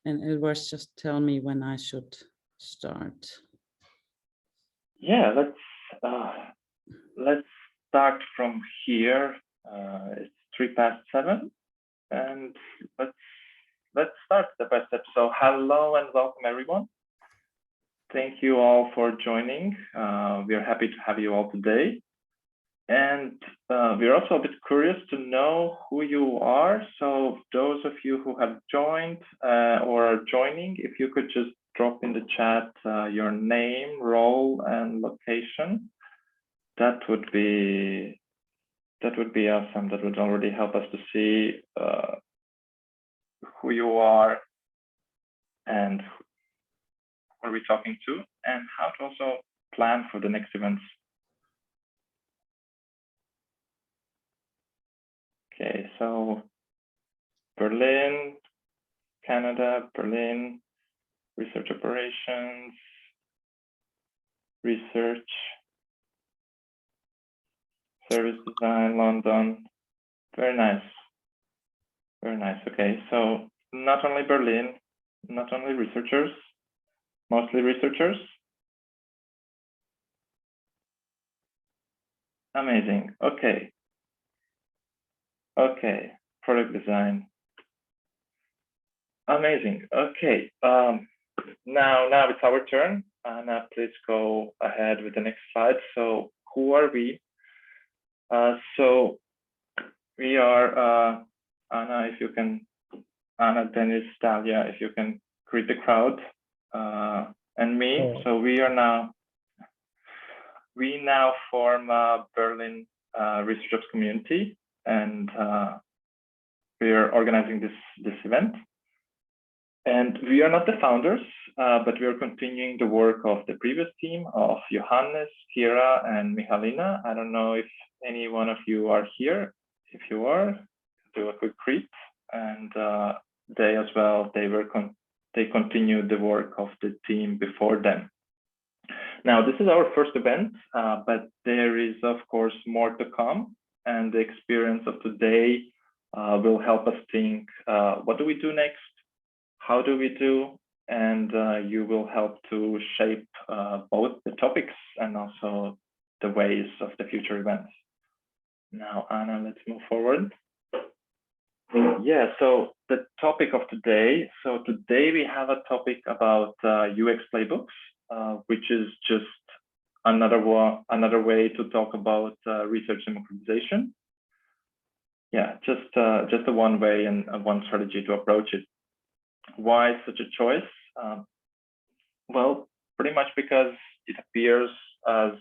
And Edwards, just tell me when I should start. Yeah, let's start from here. It's 7:03, and let's start step by step. So hello and welcome everyone. Thank you all for joining. We are happy to have you all today. And we're also a bit curious to know who you are. So those of you who have joined or are joining, if you could just drop in the chat your name, role, and location, that would be awesome. That would already help us to see who you are and who are we talking to, and how to also plan for the next events. Okay, so Berlin, Canada, Berlin, research operations, research, service design, London. Very nice. Very nice. Okay, so not only Berlin, not only researchers, mostly researchers. Amazing. Okay. Okay, product design. Amazing. Okay. Now it's our turn. Anna, please go ahead with the next slide. So who are we? So we are Anna, if you can, Anna, Dennis, Talia, if you can greet the crowd, and me. Oh. So we now form a Berlin ResOps community, and we are organizing this event. And we are not the founders, but we are continuing the work of the previous team of Johannes, Kira, and Michalina. I don't know if any one of you are here. If you are, do a quick greet. And they as well, they continued the work of the team before them. Now, this is our first event, but there is, of course, more to come. And the experience of today will help us think, what do we do next? How do we do? And you will help to shape both the topics and also the ways of the future events. Now, Anna, let's move forward. Yeah, so the topic of today. So today we have a topic about UX Playbooks, which is just another way to talk about research democratization. Yeah, just a one way and one strategy to approach it. Why such a choice? Well, pretty much because it appears as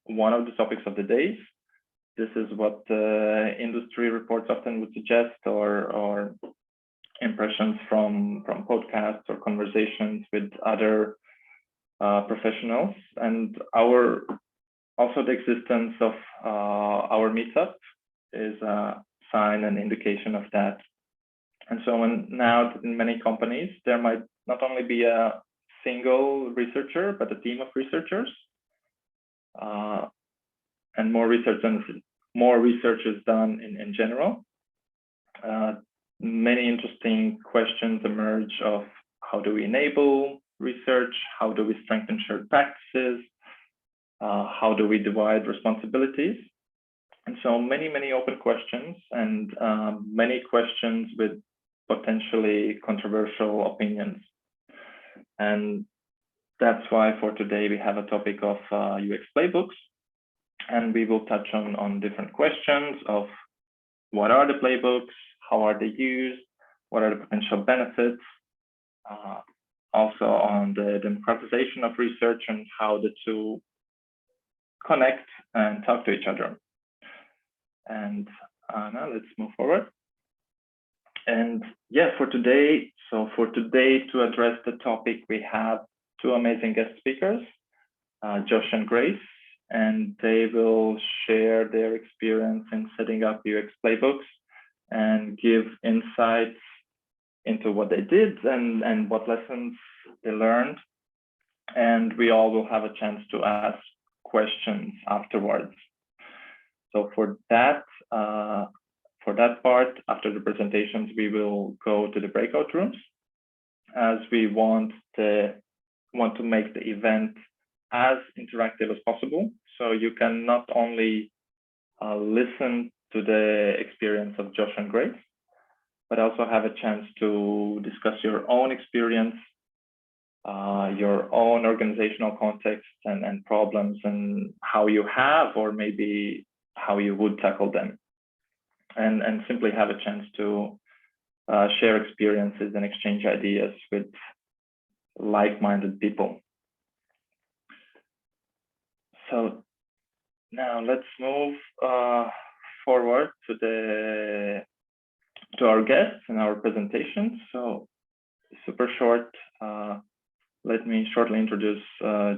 one of the topics of the days. This is what industry reports often would suggest, or impressions from podcasts or conversations with other professionals. And also the existence of our meetup is a sign and indication of that. And so now in many companies, there might not only be a single researcher, but a team of researchers. And more research is done in general. Many interesting questions emerge of how do we enable research? How do we strengthen shared practices? How do we divide responsibilities? And so many open questions, and many questions with potentially controversial opinions. And that's why for today we have a topic of UX Playbooks. And we will touch on different questions of what are the playbooks, how are they used, what are the potential benefits, also on the democratization of research and how the two connect and talk to each other. And Anna, let's move forward. And yeah, for today to address the topic, we have two amazing guest speakers, Josh and Grace. And they will share their experience in setting up UX Playbooks and give insights into what they did and what lessons they learned. And we all will have a chance to ask questions afterwards. So for that part, after the presentations, we will go to the breakout rooms. as we want to make the event as interactive as possible. So you can not only listen to the experience of Josh and Grace, but also have a chance to discuss your own experience, your own organizational context and problems, and how you have, or maybe how you would tackle them, and simply have a chance to share experiences and exchange ideas with like-minded people. So now let's move forward to our guests and our presentation. So super short, let me shortly introduce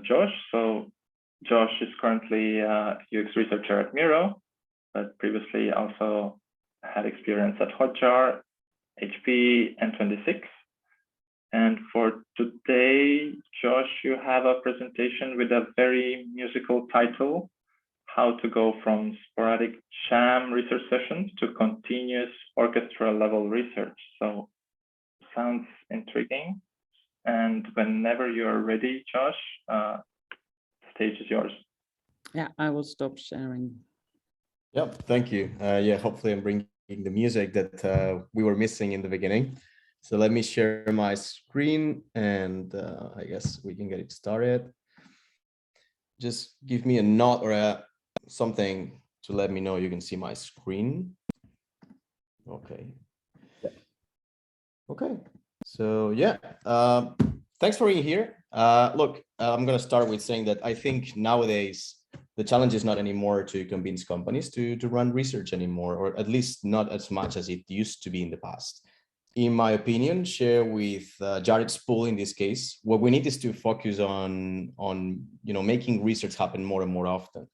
Josh. So Josh is currently a UX researcher at Miro, but previously also had experience at Hotjar, HP, and 26. And for today, Josh, you have a presentation with a very musical title, How to Go from Sporadic Jam Research Sessions to Continuous Orchestral Level Research. So sounds intriguing. And whenever you're ready, Josh, the stage is yours. Yeah, I will stop sharing. Yep, thank you. Yeah, hopefully I'm bringing the music that we were missing in the beginning. So let me share my screen, and I guess we can get it started. Just give me a nod or something to let me know you can see my screen. Okay. Okay. So yeah, thanks for being here. Look, I'm going to start with saying that I think nowadays the challenge is not anymore to convince companies to run research anymore, or at least not as much as it used to be in the past. In my opinion, share with Jared's pool in this case, what we need is to focus on making research happen more and more often.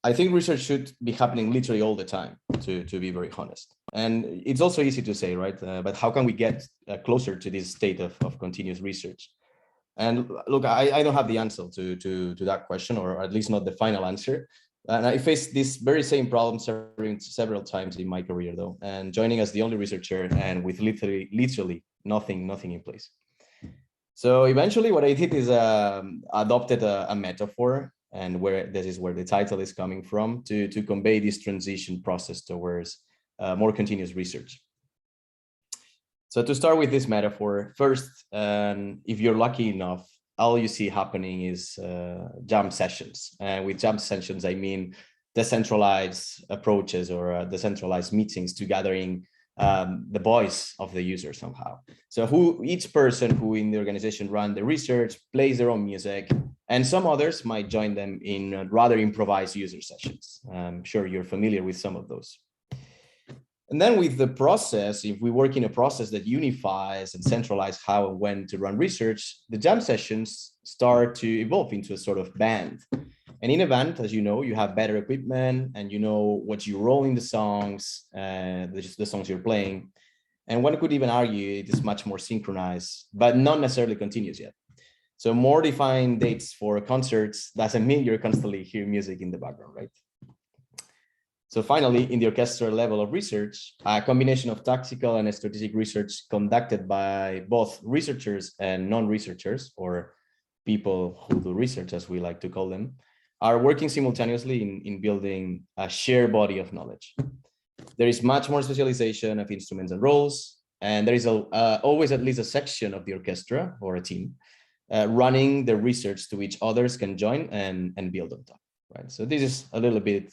I think research should be happening literally all the time, to be very honest. And it's also easy to say, right? But how can we get closer to this state of continuous research? And look, I don't have the answer to that question, or at least not the final answer. And I faced this very same problem several times in my career, though, and joining as the only researcher and with literally nothing in place. So eventually what I did is adopted a metaphor, and this is where the title is coming from, to convey this transition process towards more continuous research. So to start with this metaphor, first, if you're lucky enough, all you see happening is jam sessions. And with jam sessions, I mean decentralized approaches or decentralized meetings to gathering the voice of the user somehow. So each person who in the organization run the research plays their own music, and some others might join them in rather improvised user sessions. I'm sure you're familiar with some of those. And then with the process, if we work in a process that unifies and centralizes how and when to run research, the jam sessions start to evolve into a sort of band. And in a band, as you know, you have better equipment and you know what you roll in the songs, the songs you're playing. And one could even argue it is much more synchronized, but not necessarily continuous yet. So more defined dates for concerts doesn't mean you're constantly hearing music in the background, right? So finally, in the orchestral level of research, a combination of tactical and strategic research conducted by both researchers and non-researchers, or people who do research, as we like to call them, are working simultaneously in building a shared body of knowledge. There is much more specialization of instruments and roles, and there is always at least a section of the orchestra or a team running the research to which others can join and build on top, right? So this is a little bit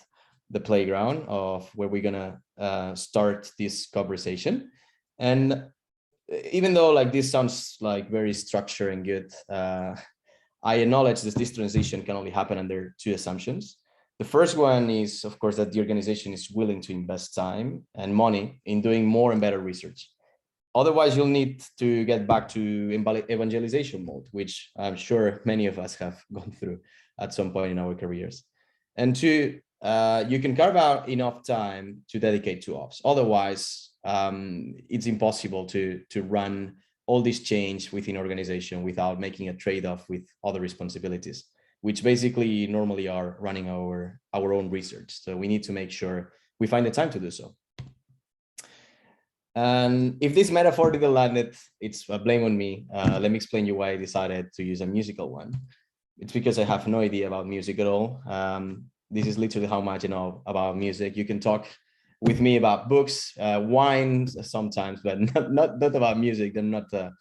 the playground of where we're gonna start this conversation. And even though like this sounds like very structured and good, I acknowledge that this transition can only happen under two assumptions. The first one is, of course, that the organization is willing to invest time and money in doing more and better research. Otherwise, you'll need to get back to evangelization mode, which I'm sure many of us have gone through at some point in our careers. And two, you can carve out enough time to dedicate to ops. Otherwise, it's impossible to run all this change within organization without making a trade-off with other responsibilities, which basically normally are running our own research. So we need to make sure we find the time to do so. And if this metaphor didn't land it, it's a blame on me. Let me explain you why I decided to use a musical one. It's because I have no idea about music at all. This is literally how much I know about music. You can talk with me about books, wine sometimes, but not about music. I'm not a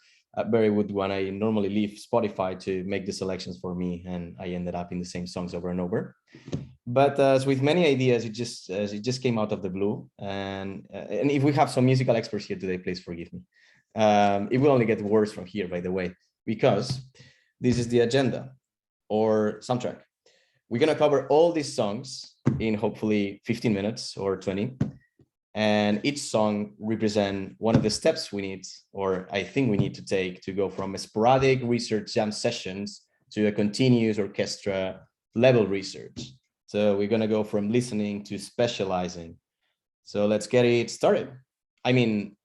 very good one. I normally leave Spotify to make the selections for me, and I ended up in the same songs over and over. But as with many ideas, it just came out of the blue. And if we have some musical experts here today, please forgive me. It will only get worse from here, by the way, because this is the agenda or soundtrack. We're gonna cover all these songs in hopefully 15 minutes or 20. And each song represent one of the steps we need, or I think we need to take to go from a sporadic research jam sessions to a continuous orchestra level research. So we're gonna go from listening to specializing. So let's get it started. I mean,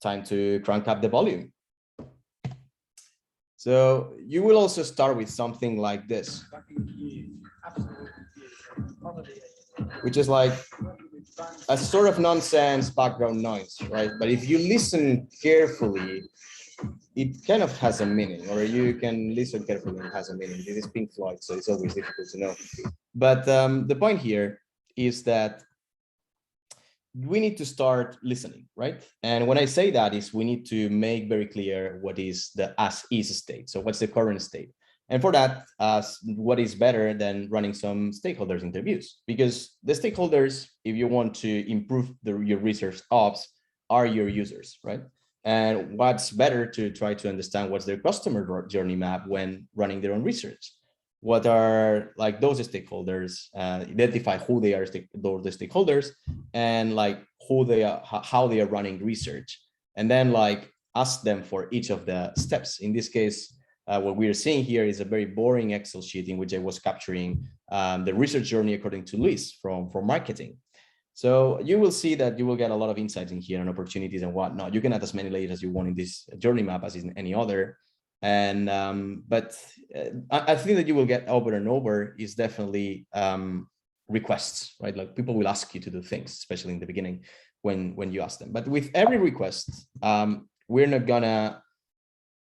time to crank up the volume. So you will also start with something like this, which is like a sort of nonsense background noise, right? But if you listen carefully, it kind of has a meaning, or you can listen carefully and it has a meaning. This is Pink Floyd, so it's always difficult to know. But the point here is that we need to start listening, right? And when I say that is we need to make very clear what is the as is state. So what's the current state? And for that, what is better than running some stakeholders interviews? Because the stakeholders, if you want to improve your research ops, are your users, right? And what's better to try to understand what's their customer journey map when running their own research? What are like those stakeholders, identify who they are, the stakeholders, and like who they are, how they are running research, and then like ask them for each of the steps. In this case, what we're seeing here is a very boring Excel sheet in which I was capturing the research journey according to Luis from marketing. So you will see that you will get a lot of insights in here and opportunities and whatnot. You can add as many layers as you want in this journey map as in any other. And but I think that you will get over and over is definitely requests, right? Like people will ask you to do things, especially in the beginning when you ask them. But with every request, we're not gonna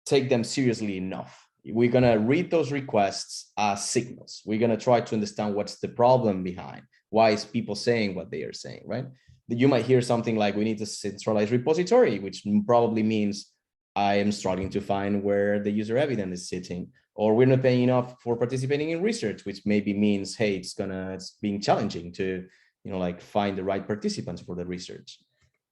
take them seriously enough. We're gonna read those requests as signals. We're gonna try to understand what's the problem behind. Why is people saying what they are saying, right? You might hear something like we need to centralize repository, which probably means I am struggling to find where the user evidence is sitting, or we're not paying enough for participating in research, which maybe means, hey, it's being challenging to, like find the right participants for the research.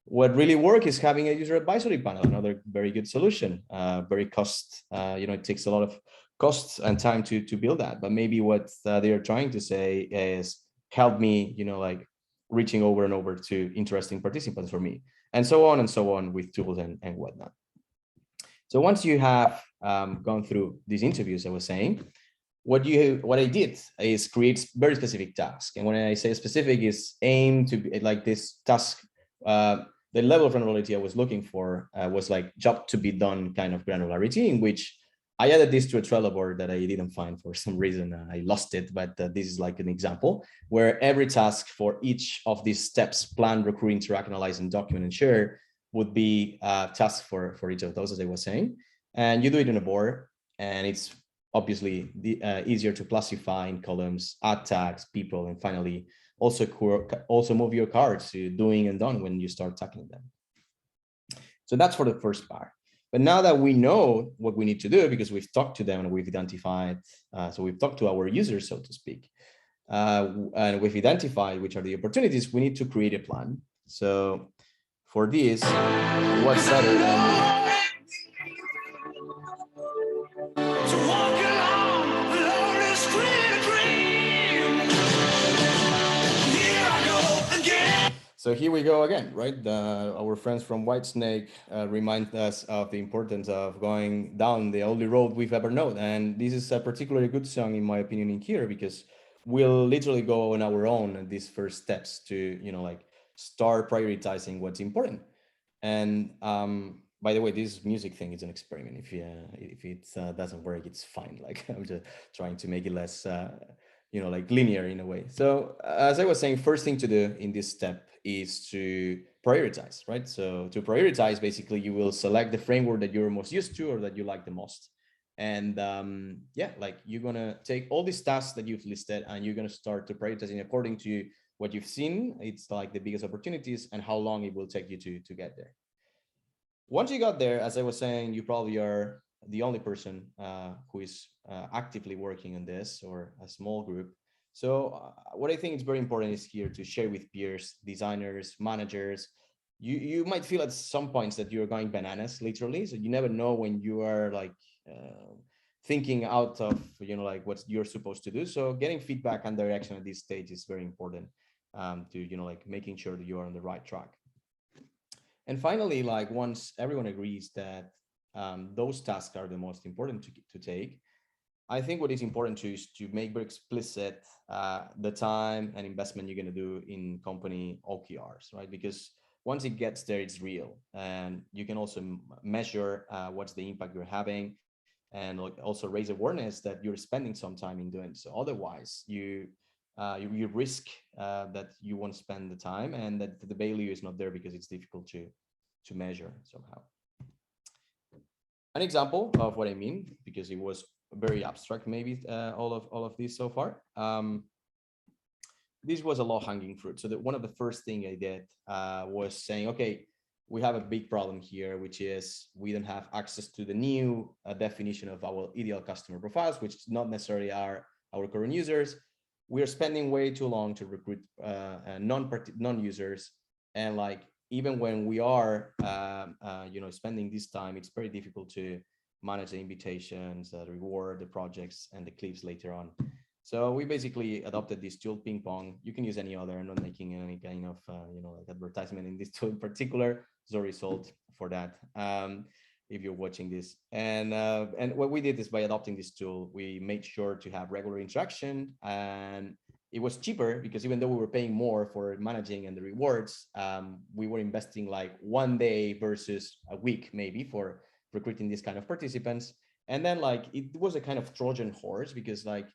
What really works is having a user advisory panel, another very good solution, very cost, it takes a lot of costs and time to build that, but maybe what they're trying to say is help me, like reaching over and over to interesting participants for me, and so on with tools and whatnot. So once you have gone through these interviews, I was saying, what I did is create very specific tasks. And when I say specific, is aim to be like this task. The level of granularity I was looking for was like job to be done kind of granularity, in which I added this to a Trello board that I didn't find for some reason. I lost it, but this is like an example where every task for each of these steps, plan, recruit, interact, analyze, and document and share, would be tasks for each of those, as I was saying. And you do it in a board, and it's obviously easier to classify in columns, add tags, people, and finally also move your cards to doing and done when you start tackling them. So that's for the first part. But now that we know what we need to do, because we've talked to them and we've identified, so we've talked to our users, so to speak, and we've identified which are the opportunities, we need to create a plan. So for this, what's better than So here we go again, right? Our friends from Whitesnake remind us of the importance of going down the only road we've ever known. And this is a particularly good song, in my opinion, in here, because we'll literally go on our own at these first steps to, like start prioritizing what's important. And by the way, this music thing is an experiment. If it doesn't work, it's fine. Like I'm just trying to make it less like linear in a way. So as I was saying, first thing to do in this step is to prioritize, right? So to prioritize, basically, you will select the framework that you're most used to or that you like the most. And yeah, like you're gonna take all these tasks that you've listed and you're gonna start to prioritizing according to what you've seen. It's like the biggest opportunities and how long it will take you to get there. Once you got there, as I was saying, you probably are the only person who is actively working on this, or a small group. So what I think is very important is here to share with peers, designers, managers. You might feel at some points that you're going bananas, literally. So you never know when you are like thinking out of like what you're supposed to do. So getting feedback and direction at this stage is very important to like making sure that you are on the right track. And finally, like once everyone agrees that those tasks are the most important to take, I think what is important to is to make very explicit the time and investment you're going to do in company OKRs, right? Because once it gets there, it's real, and you can also measure what's the impact you're having, and like also raise awareness that you're spending some time in doing so. Otherwise, you risk that you won't spend the time and that the value is not there because it's difficult to measure somehow. An example of what I mean, because it was very abstract, maybe all of this so far. This was a low-hanging fruit. So one of the first thing I did was saying, okay, we have a big problem here, which is we don't have access to the new definition of our ideal customer profiles, which not necessarily are our current users. We are spending way too long to recruit non-users, and like even when we are spending this time, it's very difficult to manage the invitations, the reward, the projects, and the clips later on. So we basically adopted this tool, Ping Pong. You can use any other. I'm not making any kind of like advertisement in this tool in particular. There's a result for that if you're watching this. And what we did is by adopting this tool, we made sure to have regular interaction, and it was cheaper because even though we were paying more for managing and the rewards, we were investing like 1 day versus a week maybe for recruiting these kind of participants. And then like it was a kind of Trojan horse, because like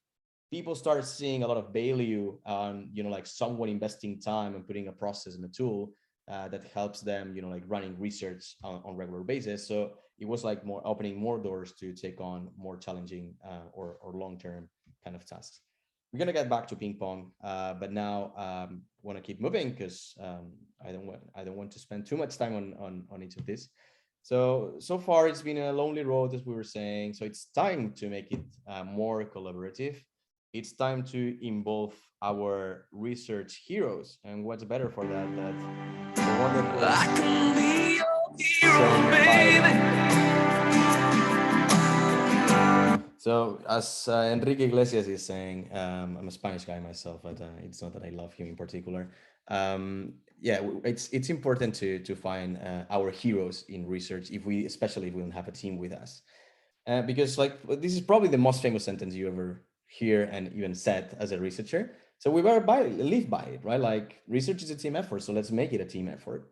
people start seeing a lot of value on like someone investing time and putting a process in a tool that helps them like running research on regular basis. So it was like more opening more doors to take on more challenging or long-term kind of tasks. We're gonna get back to Ping Pong, but now want to keep moving because I don't want to spend too much time on each of this. So far it's been a lonely road, as we were saying. So it's time to make it more collaborative. It's time to involve our research heroes, and what's better for that the wonderful I can be your hero, baby. So as Enrique Iglesias is saying, I'm a Spanish guy myself, but it's not that I love him in particular. Yeah, it's important to find our heroes in research, especially if we don't have a team with us, because like this is probably the most famous sentence you ever hear and even said as a researcher. So we better live by it, right? Like research is a team effort, so let's make it a team effort.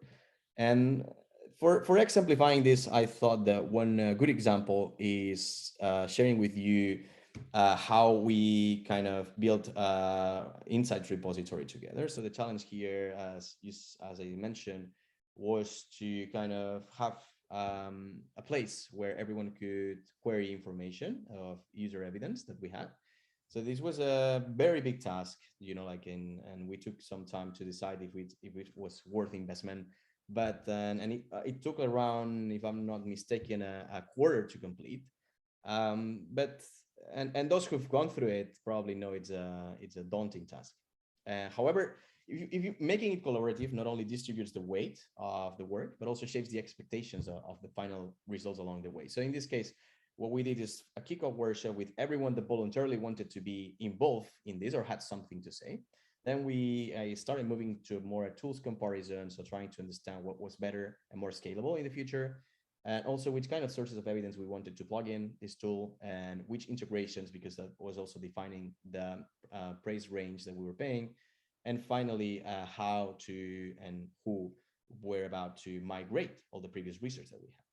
And for exemplifying this, I thought that one good example is sharing with you how we kind of built insights repository together. So the challenge here, as I mentioned, was to kind of have a place where everyone could query information of user evidence that we had. So this was a very big task, and we took some time to decide if it was worth investment. But it took around, if I'm not mistaken, a quarter to complete. But those who've gone through it probably know it's a daunting task. However, if you making it collaborative not only distributes the weight of the work, but also shapes the expectations of the final results along the way. So in this case, what we did is a kickoff workshop with everyone that voluntarily wanted to be involved in this or had something to say. Then we started moving to more a tools comparison, so trying to understand what was better and more scalable in the future, and also which kind of sources of evidence we wanted to plug in this tool, and which integrations, because that was also defining the price range that we were paying. And finally, how to and who were about to migrate all the previous research that we had.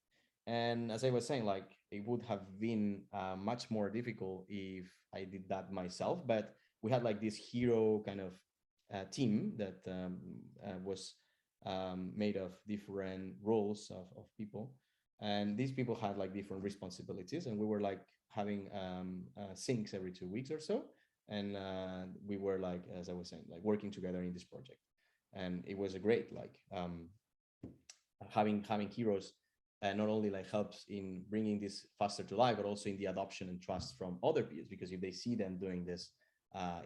And as I was saying, like it would have been much more difficult if I did that myself, but we had like this hero kind of team that was made of different roles of people, and these people had like different responsibilities, and we were like having syncs every 2 weeks or so, and we were like, as I was saying, like working together in this project, and it was a great like having heroes not only like helps in bringing this faster to life, but also in the adoption and trust from other peers, because if they see them doing this,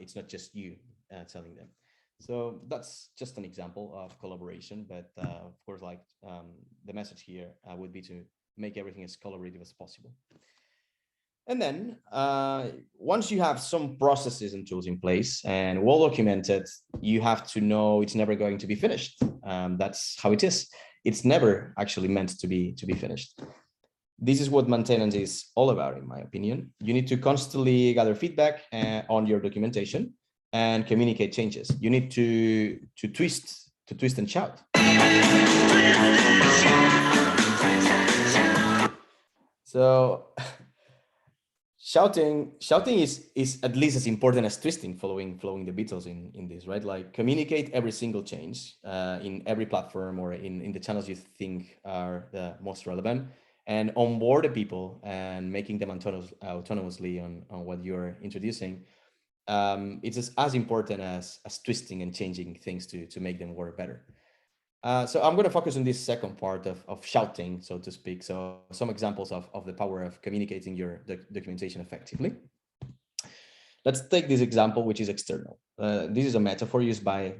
it's not just you telling them. So that's just an example of collaboration, but of course, like the message here would be to make everything as collaborative as possible. And then once you have some processes and tools in place and well documented, you have to know it's never going to be finished. That's how it is. It's never actually meant to be finished. This is what maintenance is all about, in my opinion. You need to constantly gather feedback on your documentation and communicate changes. You need to twist and shout. So shouting is at least as important as twisting, following the Beatles in this, right? Like communicate every single change in every platform or in the channels you think are the most relevant, and onboard the people and making them autonomously on what you're introducing. It's as important as twisting and changing things to make them work better. So I'm going to focus on this second part of shouting, so to speak. So some examples of the power of communicating your documentation effectively. Let's take this example, which is external. This is a metaphor used by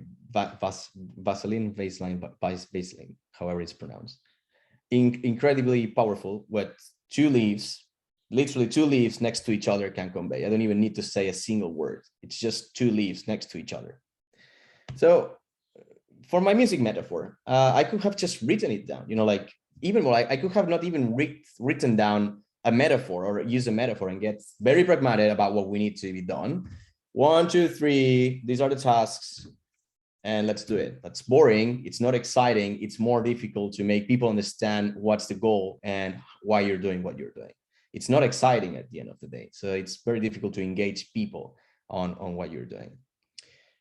Vaseline, however it's pronounced. Incredibly powerful, what literally two leaves next to each other can convey. I don't even need to say a single word. It's just two leaves next to each other. So for my music metaphor, I could have just written it down, like even more, I could have not even written down a metaphor or use a metaphor and get very pragmatic about what we need to be done. 1, 2, 3, these are the tasks, and let's do it. That's boring. It's not exciting. It's more difficult to make people understand what's the goal and why you're doing what you're doing. It's not exciting at the end of the day. So it's very difficult to engage people on what you're doing.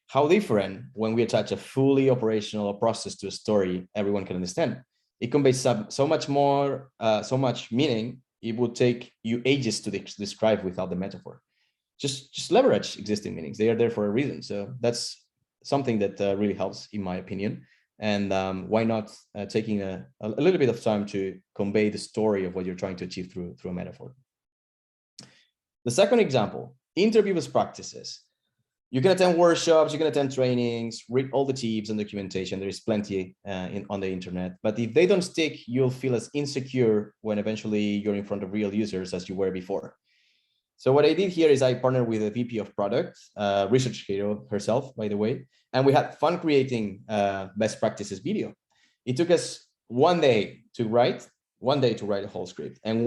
How different when we attach a fully operational process to a story everyone can understand. It conveys so much more, so much meaning. It would take you ages to describe without the metaphor. Just leverage existing meanings. They are there for a reason. So that's something that really helps, in my opinion. And why not taking a little bit of time to convey the story of what you're trying to achieve through a metaphor. The second example, interview best practices. You can attend workshops, you can attend trainings, read all the tips and documentation. There is plenty on the internet. But if they don't stick, you'll feel as insecure when eventually you're in front of real users as you were before. So what I did here is I partnered with a VP of product, research hero herself, by the way, and we had fun creating best practices video. It took us one day to write a whole script, and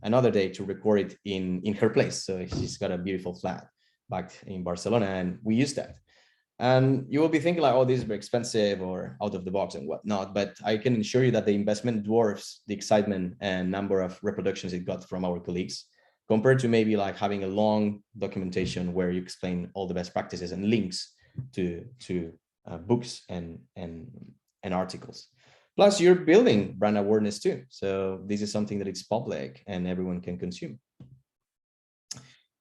another day to record it in her place. So she's got a beautiful flat back in Barcelona, and we used that. And you will be thinking like, oh, this is very expensive or out of the box and whatnot, but I can assure you that the investment dwarfs the excitement and number of reproductions it got from our colleagues, compared to maybe like having a long documentation where you explain all the best practices and links to books and articles. Plus, you're building brand awareness too. So this is something that it's public and everyone can consume.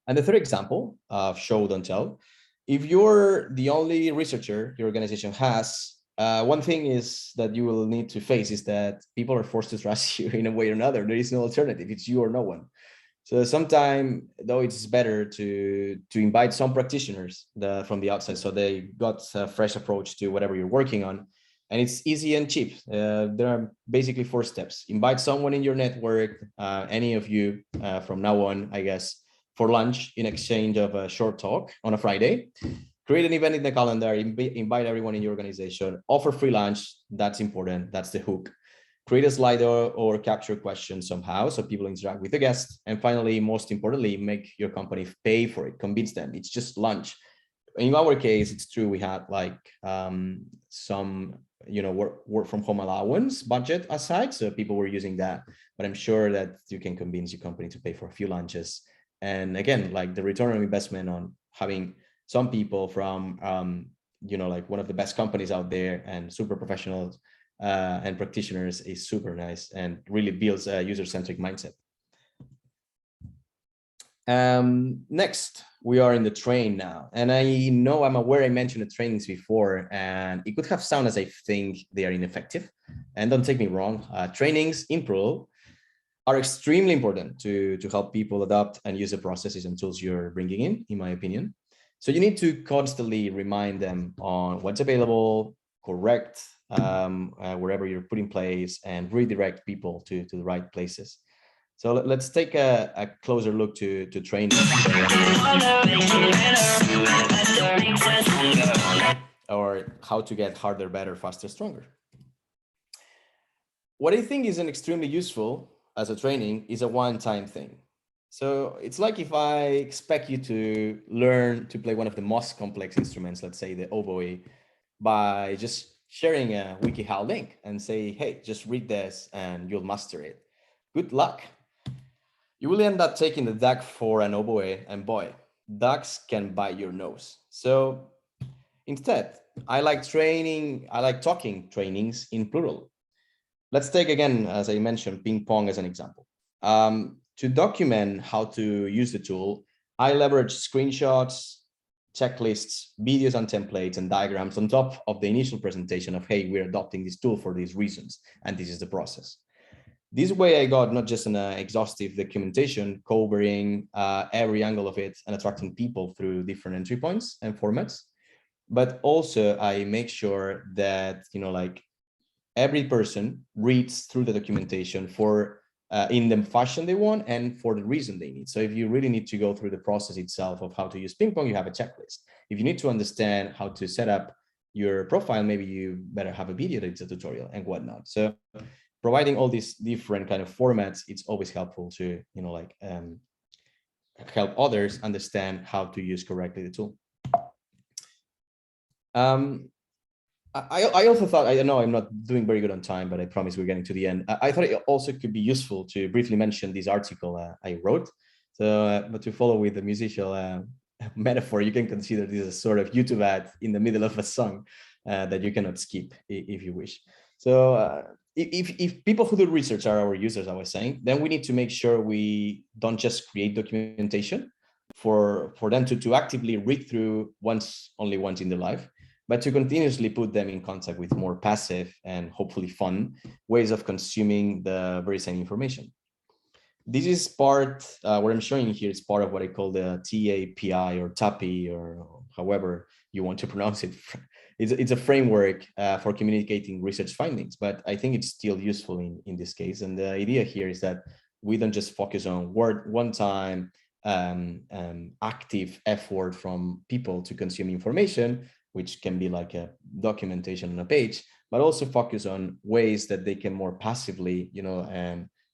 And the third example of show, don't tell. If you're the only researcher your organization has, one thing is that you will need to face is that people are forced to trust you in a way or another. There is no alternative. It's you or no one. So sometimes, though, it's better to invite some practitioners from the outside, so they got a fresh approach to whatever you're working on. And it's easy and cheap. There are basically 4 steps. Invite someone in your network, any of you from now on, I guess, for lunch in exchange of a short talk on a Friday. Create an event in the calendar, invite everyone in your organization, offer free lunch. That's important. That's the hook. Create a Slido or capture questions somehow so people interact with the guests. And finally, most importantly, make your company pay for it. Convince them it's just lunch. In our case, it's true. We had like some, work from home allowance budget aside. So people were using that, but I'm sure that you can convince your company to pay for a few lunches. And again, like the return on investment on having some people from, like one of the best companies out there and super professionals and practitioners is super nice and really builds a user-centric mindset. Next, we are in the train now. And I'm aware I mentioned the trainings before, and it could have sound as I think they are ineffective. And don't take me wrong, trainings in Pro are extremely important to help people adopt and use the processes and tools you're bringing in my opinion. So you need to constantly remind them on what's available, correct wherever you're putting place, and redirect people to the right places. So let's take a closer look to training. Or how to get harder, better, faster, stronger. What I think is an extremely useful as a training is a one-time thing. So it's like if I expect you to learn to play one of the most complex instruments, let's say the oboe, by just sharing a WikiHow link and say, hey, just read this and you'll master it. Good luck. You will end up taking the DAG for an oboe, and boy, DAGs can bite your nose. So instead, I like talking trainings in plural. Let's take again, as I mentioned, ping pong as an example. To document how to use the tool, I leverage screenshots, checklists, videos and templates and diagrams on top of the initial presentation of, hey, we're adopting this tool for these reasons, and this is the process. This way I got not just an exhaustive documentation covering every angle of it and attracting people through different entry points and formats, but also I make sure that, every person reads through the documentation for in the fashion they want and for the reason they need. So if you really need to go through the process itself of how to use ping pong, you have a checklist. If you need to understand how to set up your profile, maybe you better have a video that's a tutorial and whatnot. So providing all these different kind of formats, it's always helpful to, help others understand how to use correctly the tool. I also thought, I know I'm not doing very good on time, but I promise we're getting to the end. I thought it also could be useful to briefly mention this article I wrote. So, but to follow with the musical metaphor, you can consider this a sort of YouTube ad in the middle of a song that you cannot skip if you wish. So if people who do research are our users, I was saying, then we need to make sure we don't just create documentation for them to actively read through only once in their life, but to continuously put them in contact with more passive and hopefully fun ways of consuming the very same information. This is part, what I'm showing here is part of what I call the TAPI or TAPI, or however you want to pronounce it. It's a framework for communicating research findings, but I think it's still useful in this case. And the idea here is that we don't just focus on one-time active effort from people to consume information, which can be like a documentation on a page, but also focus on ways that they can more passively,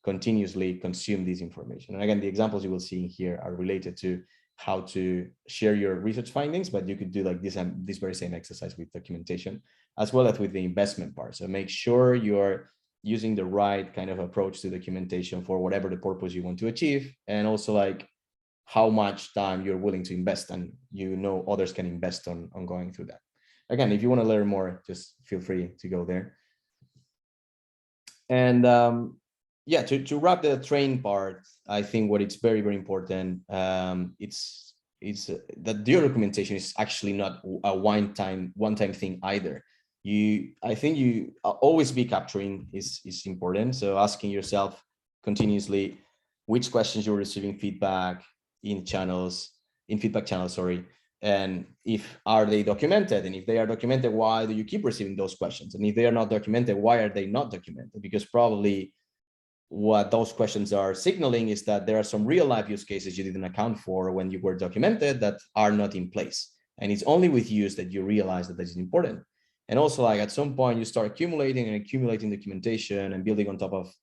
continuously consume this information. And again, the examples you will see here are related to how to share your research findings, but you could do like this very same exercise with documentation, as well as with the investment part. So make sure you're using the right kind of approach to documentation for whatever the purpose you want to achieve, and also like how much time you're willing to invest, and others can invest on going through that. Again, if you want to learn more, just feel free to go there. And yeah, to wrap the train part, I think what it's very, very important, it's that your documentation is actually not a one-time thing either. I think you always be capturing is important. So asking yourself continuously which questions you're receiving feedback in feedback channels, sorry, and if are they documented, and if they are documented, why do you keep receiving those questions? And if they are not documented, why are they not documented? Because probably what those questions are signaling is that there are some real life use cases you didn't account for when you were documented that are not in place. And it's only with use that you realize that this is important. And also, like at some point you start accumulating documentation and building on top of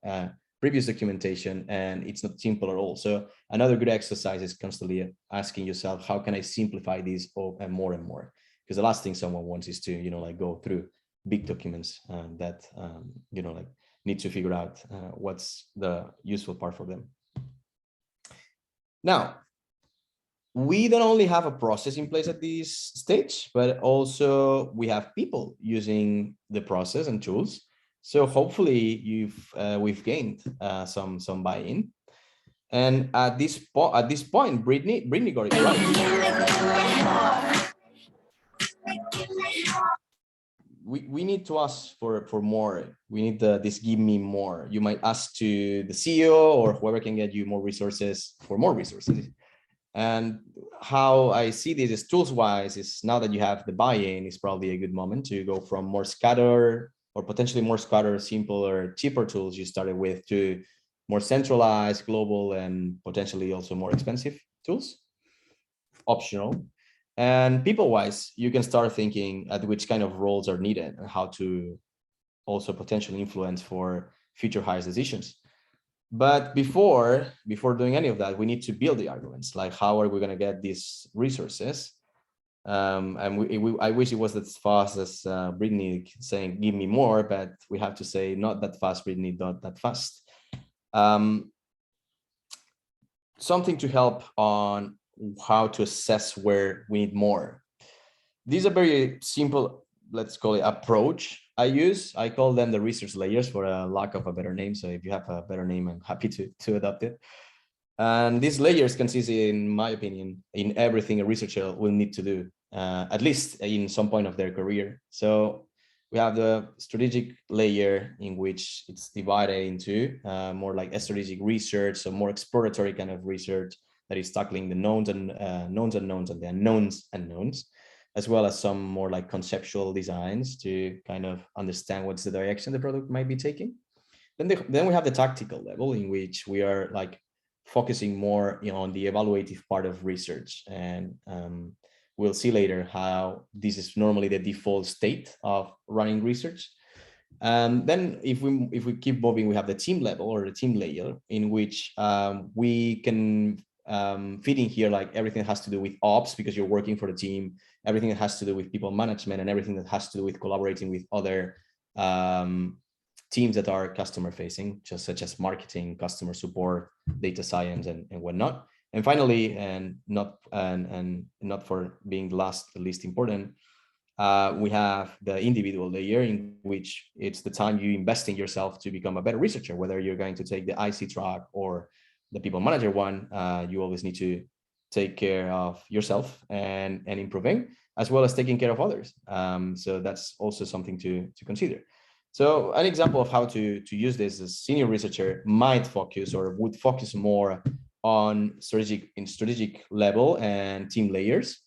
previous documentation, and it's not simple at all. So another good exercise is constantly asking yourself, how can I simplify these more and more? Because the last thing someone wants is to, like go through big documents that, like need to figure out what's the useful part for them. Now, we don't only have a process in place at this stage, but also we have people using the process and tools. So hopefully we've gained some buy-in. And at this point, Brittany got it right. We need to ask for more. We need this give me more. You might ask to the CEO or whoever can get you more resources for more resources. And how I see this is tools wise is now that you have the buy-in is probably a good moment to go from more scattered or potentially more scattered, simple or cheaper tools you started with to more centralized, global, and potentially also more expensive tools, optional. And people-wise, you can start thinking at which kind of roles are needed and how to also potentially influence for future hires decisions. But before doing any of that, we need to build the arguments, like how are we going to get these resources? And I wish it was as fast as Brittany saying, give me more, but we have to say, not that fast, Brittany, not that fast. Something to help on how to assess where we need more. These are very simple, let's call it approach I use. I call them the research layers for a lack of a better name. So if you have a better name, I'm happy to adopt it. And these layers consist, in my opinion, in everything a researcher will need to do, at least in some point of their career. So we have the strategic layer in which it's divided into more like a strategic research, so more exploratory kind of research that is tackling the knowns and unknowns and the unknowns, as well as some more like conceptual designs to kind of understand what's the direction the product might be taking. Then we have the tactical level in which we are like focusing more on the evaluative part of research. And we'll see later how this is normally the default state of running research. Then if we keep moving, we have the team level or the team layer in which we can fit in here like everything that has to do with ops because you're working for the team, everything that has to do with people management, and everything that has to do with collaborating with other teams that are customer facing, just such as marketing, customer support, data science, and whatnot. And finally, and not for being the least important, we have the individual layer in which it's the time you invest in yourself to become a better researcher, whether you're going to take the IC track or the people manager one. You always need to take care of yourself and improving, as well as taking care of others. So that's also something to consider. So an example of how to use this as senior researcher might focus or would focus more on strategic level and team layers.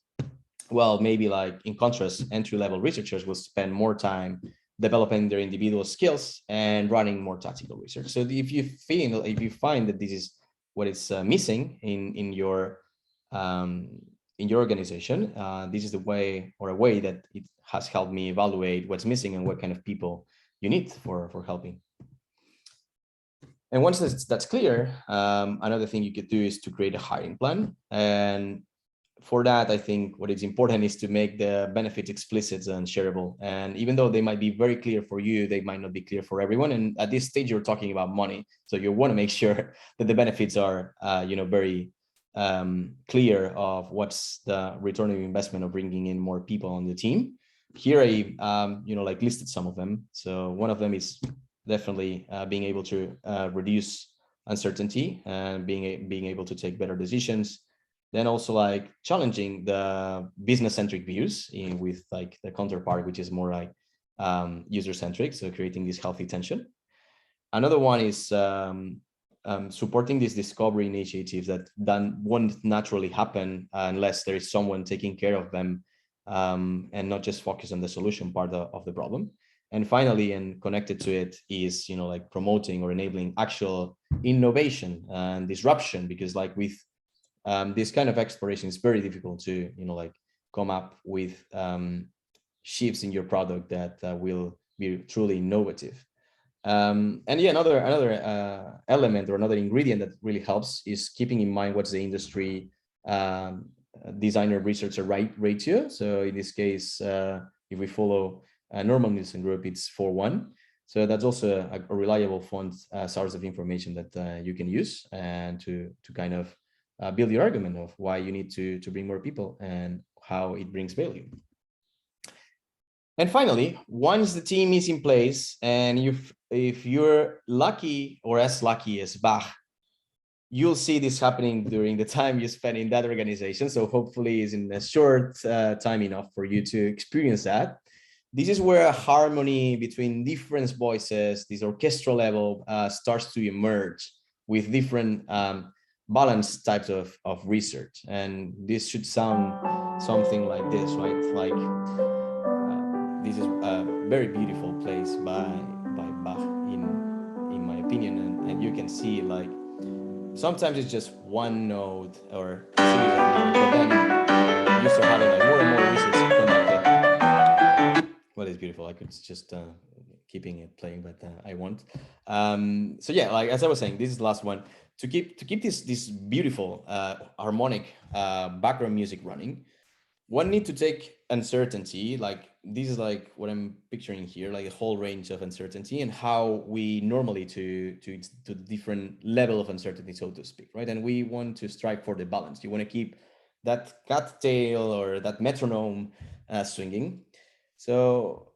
Well, maybe like in contrast, entry-level researchers will spend more time developing their individual skills and running more tactical research. So if you find that this is what is missing in your organization, this is the way or a way that it has helped me evaluate what's missing and what kind of people you need for helping. And once that's clear, another thing you could do is to create a hiring plan. And for that, I think what is important is to make the benefits explicit and shareable. And even though they might be very clear for you, they might not be clear for everyone. And at this stage, you're talking about money. So you want to make sure that the benefits are, very clear of what's the return of investment of bringing in more people on the team. Here, I, like listed some of them. So one of them is definitely being able to reduce uncertainty and being able to take better decisions. Then also like challenging the business-centric views with like the counterpart, which is more like user-centric. So creating this healthy tension. Another one is supporting these discovery initiatives that then won't naturally happen unless there is someone taking care of them and not just focus on the solution part of the problem. And finally, and connected to it is, like promoting or enabling actual innovation and disruption, because like with this kind of exploration is very difficult to, like come up with shifts in your product that will be truly innovative. And yeah, another element or another ingredient that really helps is keeping in mind what's the industry designer researcher ratio. So in this case, if we follow a normal Nielsen group, it's 4:1. So that's also a reliable source of information that you can use and to kind of build your argument of why you need to bring more people and how it brings value. And finally, once the team is in place, and if you're lucky or as lucky as Bach, you'll see this happening during the time you spend in that organization. So hopefully it's in a short time enough for you to experience that. This is where a harmony between different voices, this orchestral level, starts to emerge with different balanced types of research. And this should sound something like this, right? Like this is a very beautiful place by Bach, in my opinion. And you can see, like, sometimes it's just one note or a series of notes, but then you start having like more and more research conducted. Well, it's beautiful. I could just keeping it playing, but I won't. So yeah, like as I was saying, this is the last one. To keep this beautiful harmonic background music running, one need to take uncertainty, like this is like what I'm picturing here, like a whole range of uncertainty and how we normally to different level of uncertainty, so to speak, right? And we want to strike for the balance. You want to keep that cat tail or that metronome swinging. So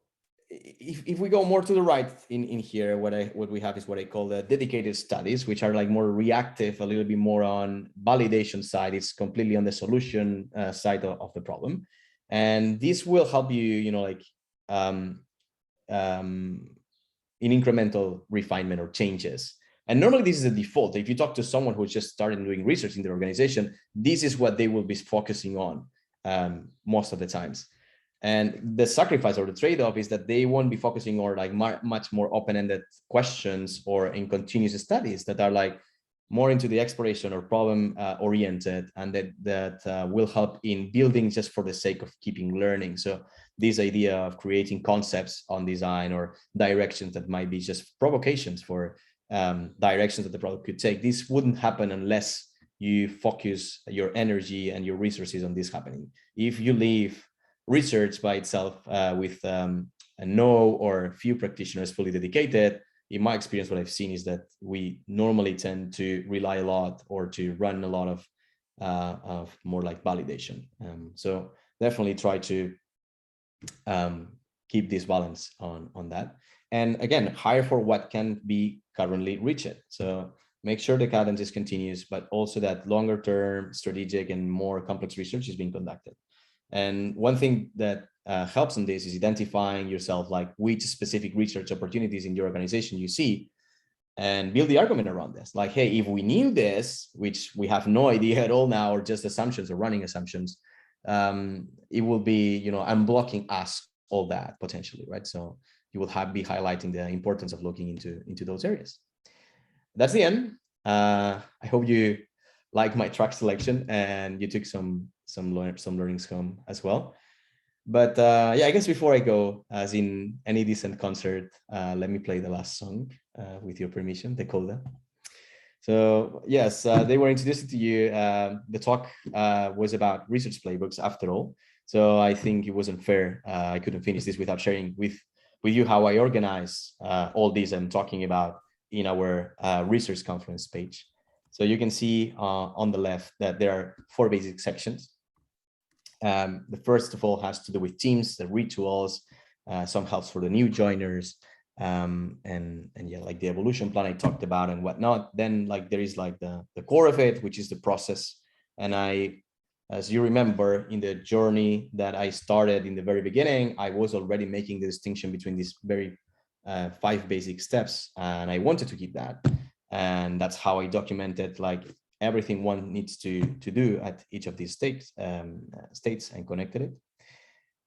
if we go more to the right in here, what we have is what I call the dedicated studies, which are like more reactive, a little bit more on validation side. It's completely on the solution side of the problem. And this will help you, like in incremental refinement or changes. And normally this is the default. If you talk to someone who's just started doing research in their organization, this is what they will be focusing on most of the times. And the sacrifice or the trade-off is that they won't be focusing on like much more open-ended questions or in continuous studies that are like more into the exploration or problem oriented, and that will help in building just for the sake of keeping learning. So this idea of creating concepts on design or directions that might be just provocations for directions that the product could take, this wouldn't happen unless you focus your energy and your resources on this happening. If you leave research by itself with a no or few practitioners fully dedicated, in my experience, what I've seen is that we normally tend to rely a lot or to run a lot of more like validation. So definitely try to keep this balance on that. And again, hire for what can be currently reached. So make sure the cadence is continuous, but also that longer term strategic and more complex research is being conducted. And one thing that helps in this is identifying yourself, like which specific research opportunities in your organization you see, and build the argument around this. Like, hey, if we knew this, which we have no idea at all now, or just assumptions or running assumptions, it will be, unblocking us all that potentially, right? So you will be highlighting the importance of looking into those areas. That's the end. I hope you like my track selection and you took some learnings home as well. But yeah, I guess before I go, as in any decent concert, let me play the last song with your permission, the coda. So yes, they were introducing to you. The talk was about research playbooks after all. So I think it wasn't fair. I couldn't finish this without sharing with you how I organize all these I'm talking about in our research conference page. So you can see on the left that there are 4 basic sections. The first of all has to do with teams, the rituals, some helps for the new joiners, and yeah, like the evolution plan I talked about and whatnot. Then like there is like the core of it, which is the process. And as you remember, in the journey that I started in the very beginning, I was already making the distinction between these very 5 basic steps, and I wanted to keep that. And that's how I documented like everything one needs to do at each of these states and connected it.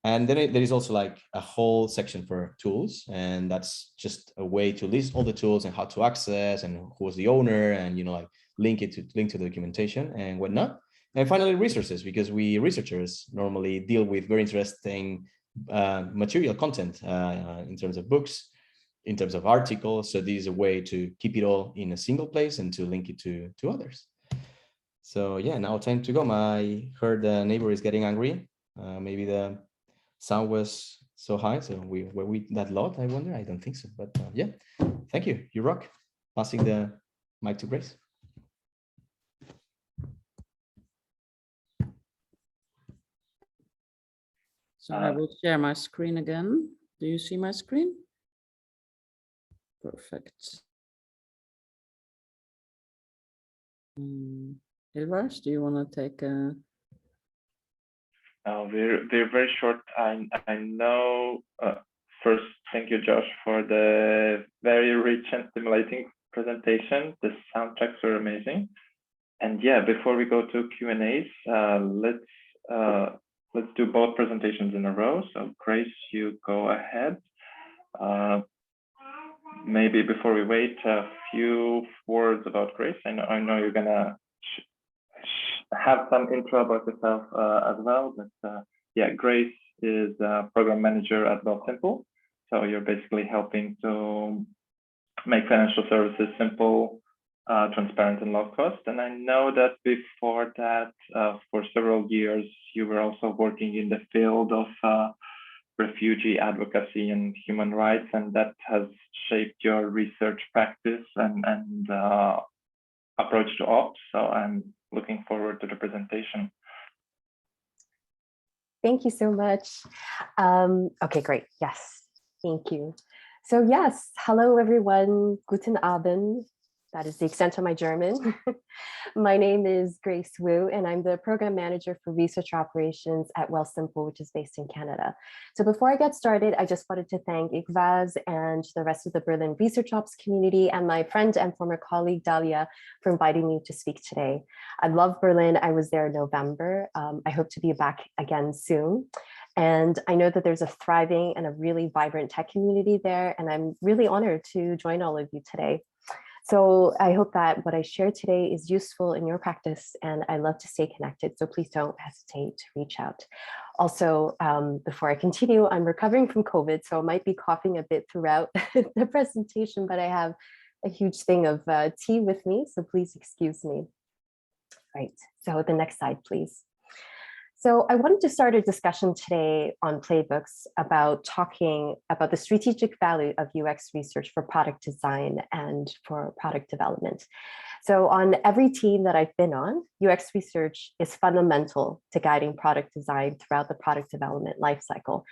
And then there is also like a whole section for tools, and that's just a way to list all the tools and how to access and who's the owner, and like link to the documentation and whatnot. And finally, resources, because we researchers normally deal with very interesting material content in terms of books, in terms of articles. So this is a way to keep it all in a single place and to link it to others. So yeah, now time to go. I heard the neighbor is getting angry. Maybe the sound was so high. So were we that loud? I wonder. I don't think so. But yeah, thank you. You rock. Passing the mic to Grace. So I will share my screen again. Do you see my screen? Perfect. Ilvars, do you want to take a... We're very short. I know. First, thank you, Josh, for the very rich and stimulating presentation. The soundtracks were amazing. And yeah, before we go to Q&As, let's do both presentations in a row. So Grace, you go ahead. Maybe before we wait, a few words about Grace. I know you're gonna have some intro about yourself as well, but yeah, Grace is a program manager at Wealthsimple. So you're basically helping to make financial services simple, transparent, and low cost. And I know that before that, for several years, you were also working in the field of refugee advocacy and human rights, and that has shaped your research practice and approach to ops. So I'm looking forward to the presentation. Thank you so much. Okay, great. Yes, thank you. So yes, hello everyone. Guten Abend. That is the extent of my German. My name is Grace Wu, and I'm the program manager for research operations at Wealthsimple, which is based in Canada. So before I get started, I just wanted to thank Igvaz and the rest of the Berlin Research Ops community and my friend and former colleague Dalia for inviting me to speak today. I love Berlin. I was there in November. I hope to be back again soon. And I know that there's a thriving and a really vibrant tech community there, and I'm really honored to join all of you today. So I hope that what I share today is useful in your practice, and I love to stay connected. So please don't hesitate to reach out. Also, before I continue, I'm recovering from COVID, so I might be coughing a bit throughout the presentation, but I have a huge thing of tea with me, so please excuse me. Right, so the next slide, please. So I wanted to start a discussion today on playbooks about talking about the strategic value of UX research for product design and for product development. So on every team that I've been on, UX research is fundamental to guiding product design throughout the product development lifecycle.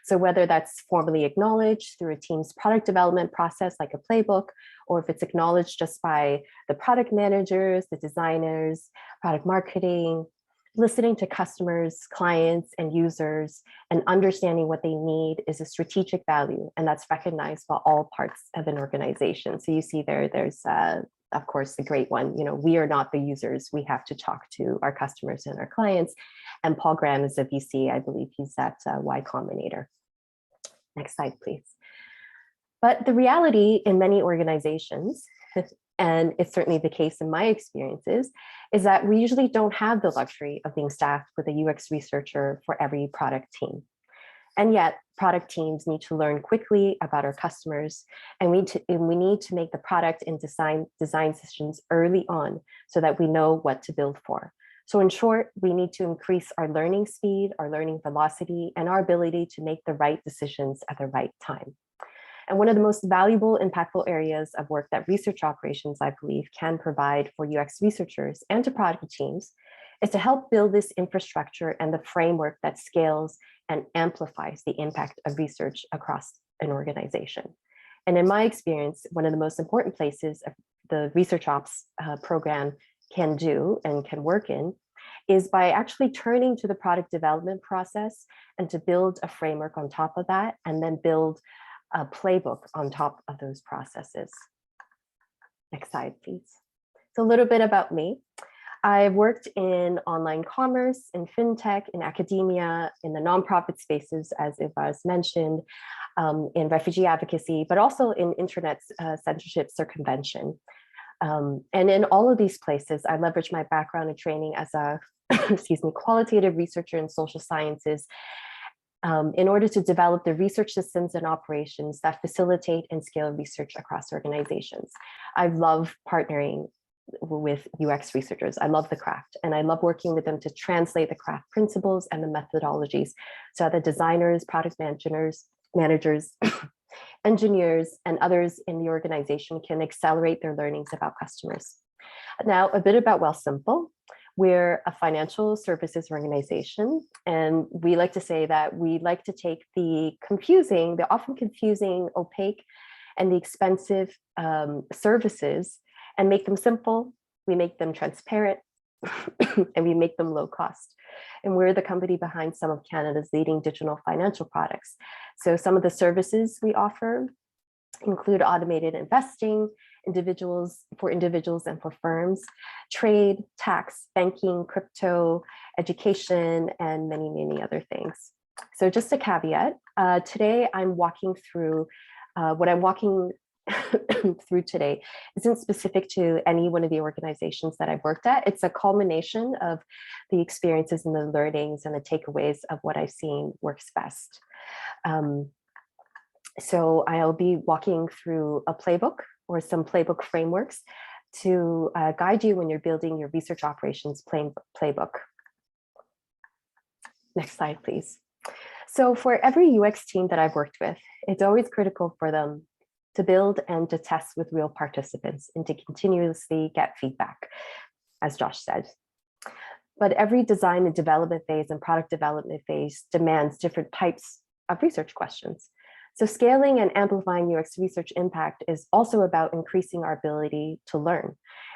So whether that's formally acknowledged through a team's product development process like a playbook, or if it's acknowledged just by the product managers, the designers, product marketing, listening to customers, clients, and users, and understanding what they need is a strategic value, and that's recognized by all parts of an organization. So you see there's of course the great one, we are not the users, we have to talk to our customers and our clients. And Paul Graham is a VC, I believe he's at Y Combinator. Next slide, please. But the reality in many organizations, and it's certainly the case in my experiences, is that we usually don't have the luxury of being staffed with a UX researcher for every product team. And yet product teams need to learn quickly about our customers, and we need to make the product and design decisions early on so that we know what to build for. So in short, we need to increase our learning speed, our learning velocity, and our ability to make the right decisions at the right time. And one of the most valuable, impactful areas of work that research operations, I believe, can provide for UX researchers and to product teams is to help build this infrastructure and the framework that scales and amplifies the impact of research across an organization. And in my experience, one of the most important places the research ops program can do and can work in is by actually turning to the product development process and to build a framework on top of that, and then build a playbook on top of those processes. Next slide, please. So a little bit about me. I've worked in online commerce, in fintech, in academia, in the nonprofit spaces, as Ivaz mentioned, in refugee advocacy, but also in internet censorship circumvention. And in all of these places, I leverage my background and training as a qualitative researcher in social sciences in order to develop the research systems and operations that facilitate and scale research across organizations. I love partnering with UX researchers. I love the craft, and I love working with them to translate the craft principles and the methodologies so that designers, product managers, engineers, and others in the organization can accelerate their learnings about customers. Now, a bit about Wealthsimple. We're a financial services organization, and we like to say that we like to take the often confusing, opaque, and the expensive services and make them simple. We make them transparent, and we make them low cost. And we're the company behind some of Canada's leading digital financial products. So some of the services we offer include automated investing, for individuals and for firms, trade, tax, banking, crypto, education, and many, many other things. So just a caveat, today I'm walking through, what I'm walking through today isn't specific to any one of the organizations that I've worked at. It's a culmination of the experiences and the learnings and the takeaways of what I've seen works best. So I'll be walking through a playbook or some playbook frameworks to guide you when you're building your research operations playbook. Next slide, please. So for every UX team that I've worked with, it's always critical for them to build and to test with real participants and to continuously get feedback, as Josh said. But every design and development phase and product development phase demands different types of research questions. So scaling and amplifying UX research impact is also about increasing our ability to learn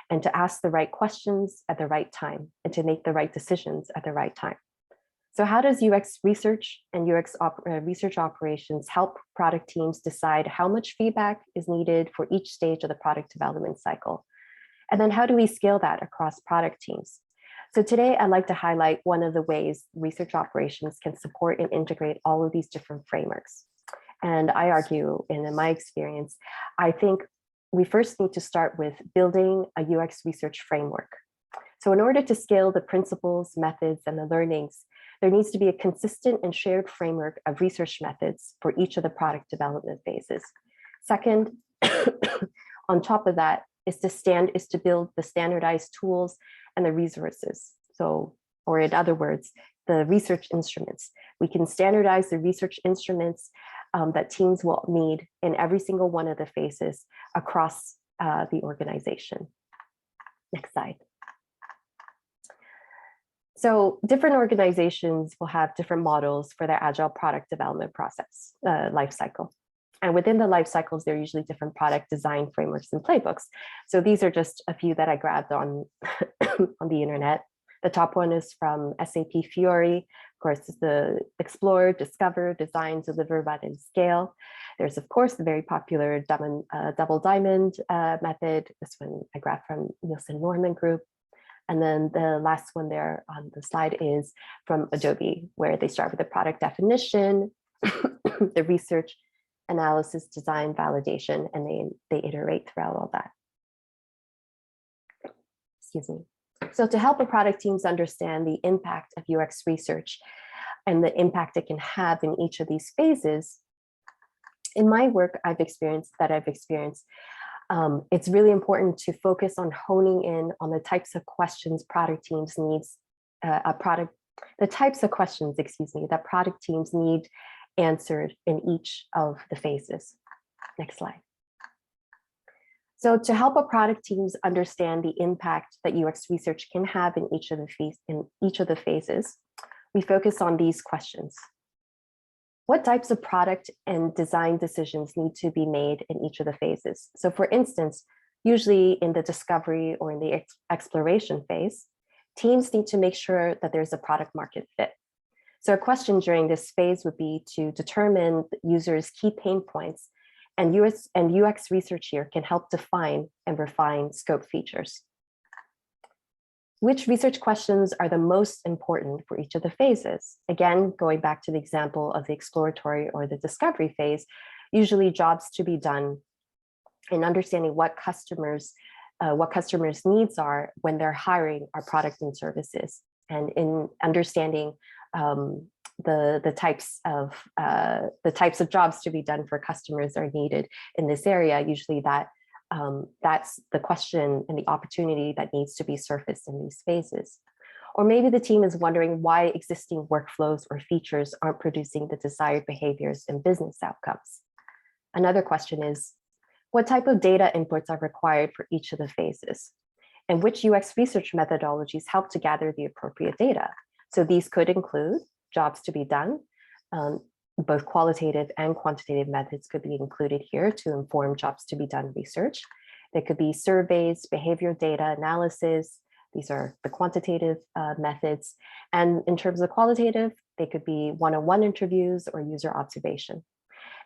and to ask the right questions at the right time and to make the right decisions at the right time. So how does UX research and UX research operations help product teams decide how much feedback is needed for each stage of the product development cycle? And then how do we scale that across product teams? So today I'd like to highlight one of the ways research operations can support and integrate all of these different frameworks. And I argue, and in my experience, I think we first need to start with building a UX research framework. So in order to scale the principles, methods, and the learnings, there needs to be a consistent and shared framework of research methods for each of the product development phases. Second, on top of that, is to build the standardized tools and the resources. So, or in other words, the research instruments. We can standardize the research instruments that teams will need in every single one of the phases across the organization. Next slide. So different organizations will have different models for their agile product development process life cycle. And within the life cycles, there are usually different product design frameworks and playbooks. So these are just a few that I grabbed on, on the internet. The top one is from SAP Fiori. Of course, it's the explore, discover, design, deliver, run, and scale. There's, of course, the very popular double diamond method. This one I grabbed from Nielsen Norman Group. And then the last one there on the slide is from Adobe, where they start with the product definition, the research, analysis, design, validation, and they iterate throughout all that. Excuse me. So to help the product teams understand the impact of UX research and the impact it can have in each of these phases, in my work I've experienced, it's really important to focus on honing in on the types of questions product teams needs, the types of questions, that product teams need answered in each of the phases. Next slide. So to help a product teams understand the impact that UX research can have in each of the phases, we focus on these questions. What types of product and design decisions need to be made in each of the phases? So for instance, usually in the discovery or in the exploration phase, teams need to make sure that there's a product market fit. So a question during this phase would be to determine the user's key pain points, and UX research here can help define and refine scope features. Which research questions are the most important for each of the phases? Again, going back to the example of the exploratory or the discovery phase, usually jobs to be done in understanding what customers' needs are when they're hiring our product and services, and in understanding the types of jobs to be done for customers are needed in this area. Usually that's the question and the opportunity that needs to be surfaced in these phases. Or maybe the team is wondering why existing workflows or features aren't producing the desired behaviors and business outcomes. Another question is, what type of data inputs are required for each of the phases? and which UX research methodologies help to gather the appropriate data. So these could include jobs to be done. Both qualitative and quantitative methods could be included here to inform jobs to be done research. There could be surveys, behavior data analysis. These are the quantitative methods. And in terms of qualitative, they could be one-on-one interviews or user observation.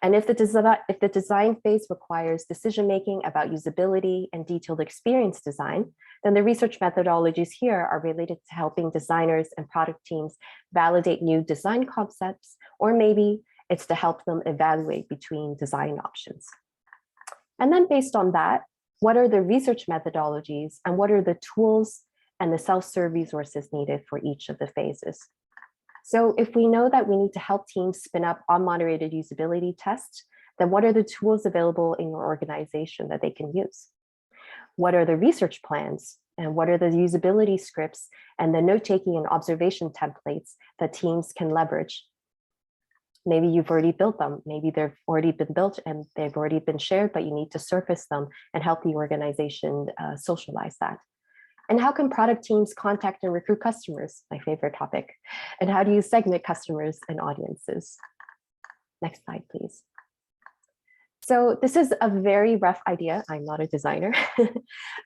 And if the design phase requires decision-making about usability and detailed experience design, then the research methodologies here are related to helping designers and product teams validate new design concepts, or maybe it's to help them evaluate between design options. And then based on that, what are the research methodologies and what are the tools and the self-serve resources needed for each of the phases? So if we know that we need to help teams spin up unmoderated usability tests, then what are the tools available in your organization that they can use? What are the research plans? And what are the usability scripts and the note-taking and observation templates that teams can leverage? Maybe you've already built them. Maybe they've already been built and they've already been shared, but you need to surface them and help the organization socialize that. And how can product teams contact and recruit customers? My favorite topic. And how do you segment customers and audiences? Next slide, please. So this is a very rough idea. I'm not a designer.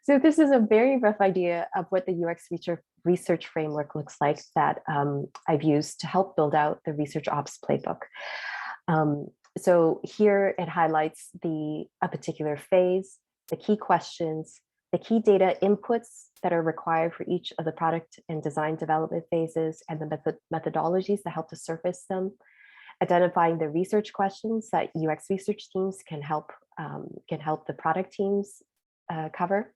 So this is a very rough idea of what the UX research framework looks like that I've used to help build out the ResOps Playbook. So here it highlights a particular phase, the key questions, the key data inputs that are required for each of the product and design development phases, and the methodologies that help to surface them, identifying the research questions that UX research teams can help the product teams cover.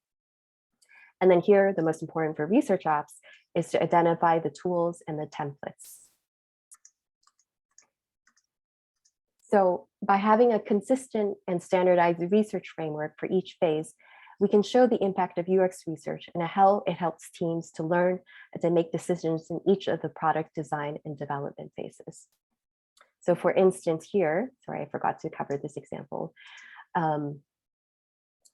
And then here, the most important for research ops is to identify the tools and the templates. So by having a consistent and standardized research framework for each phase, we can show the impact of UX research and how it helps teams to learn and to make decisions in each of the product design and development phases. So for instance here, sorry, I forgot to cover this example.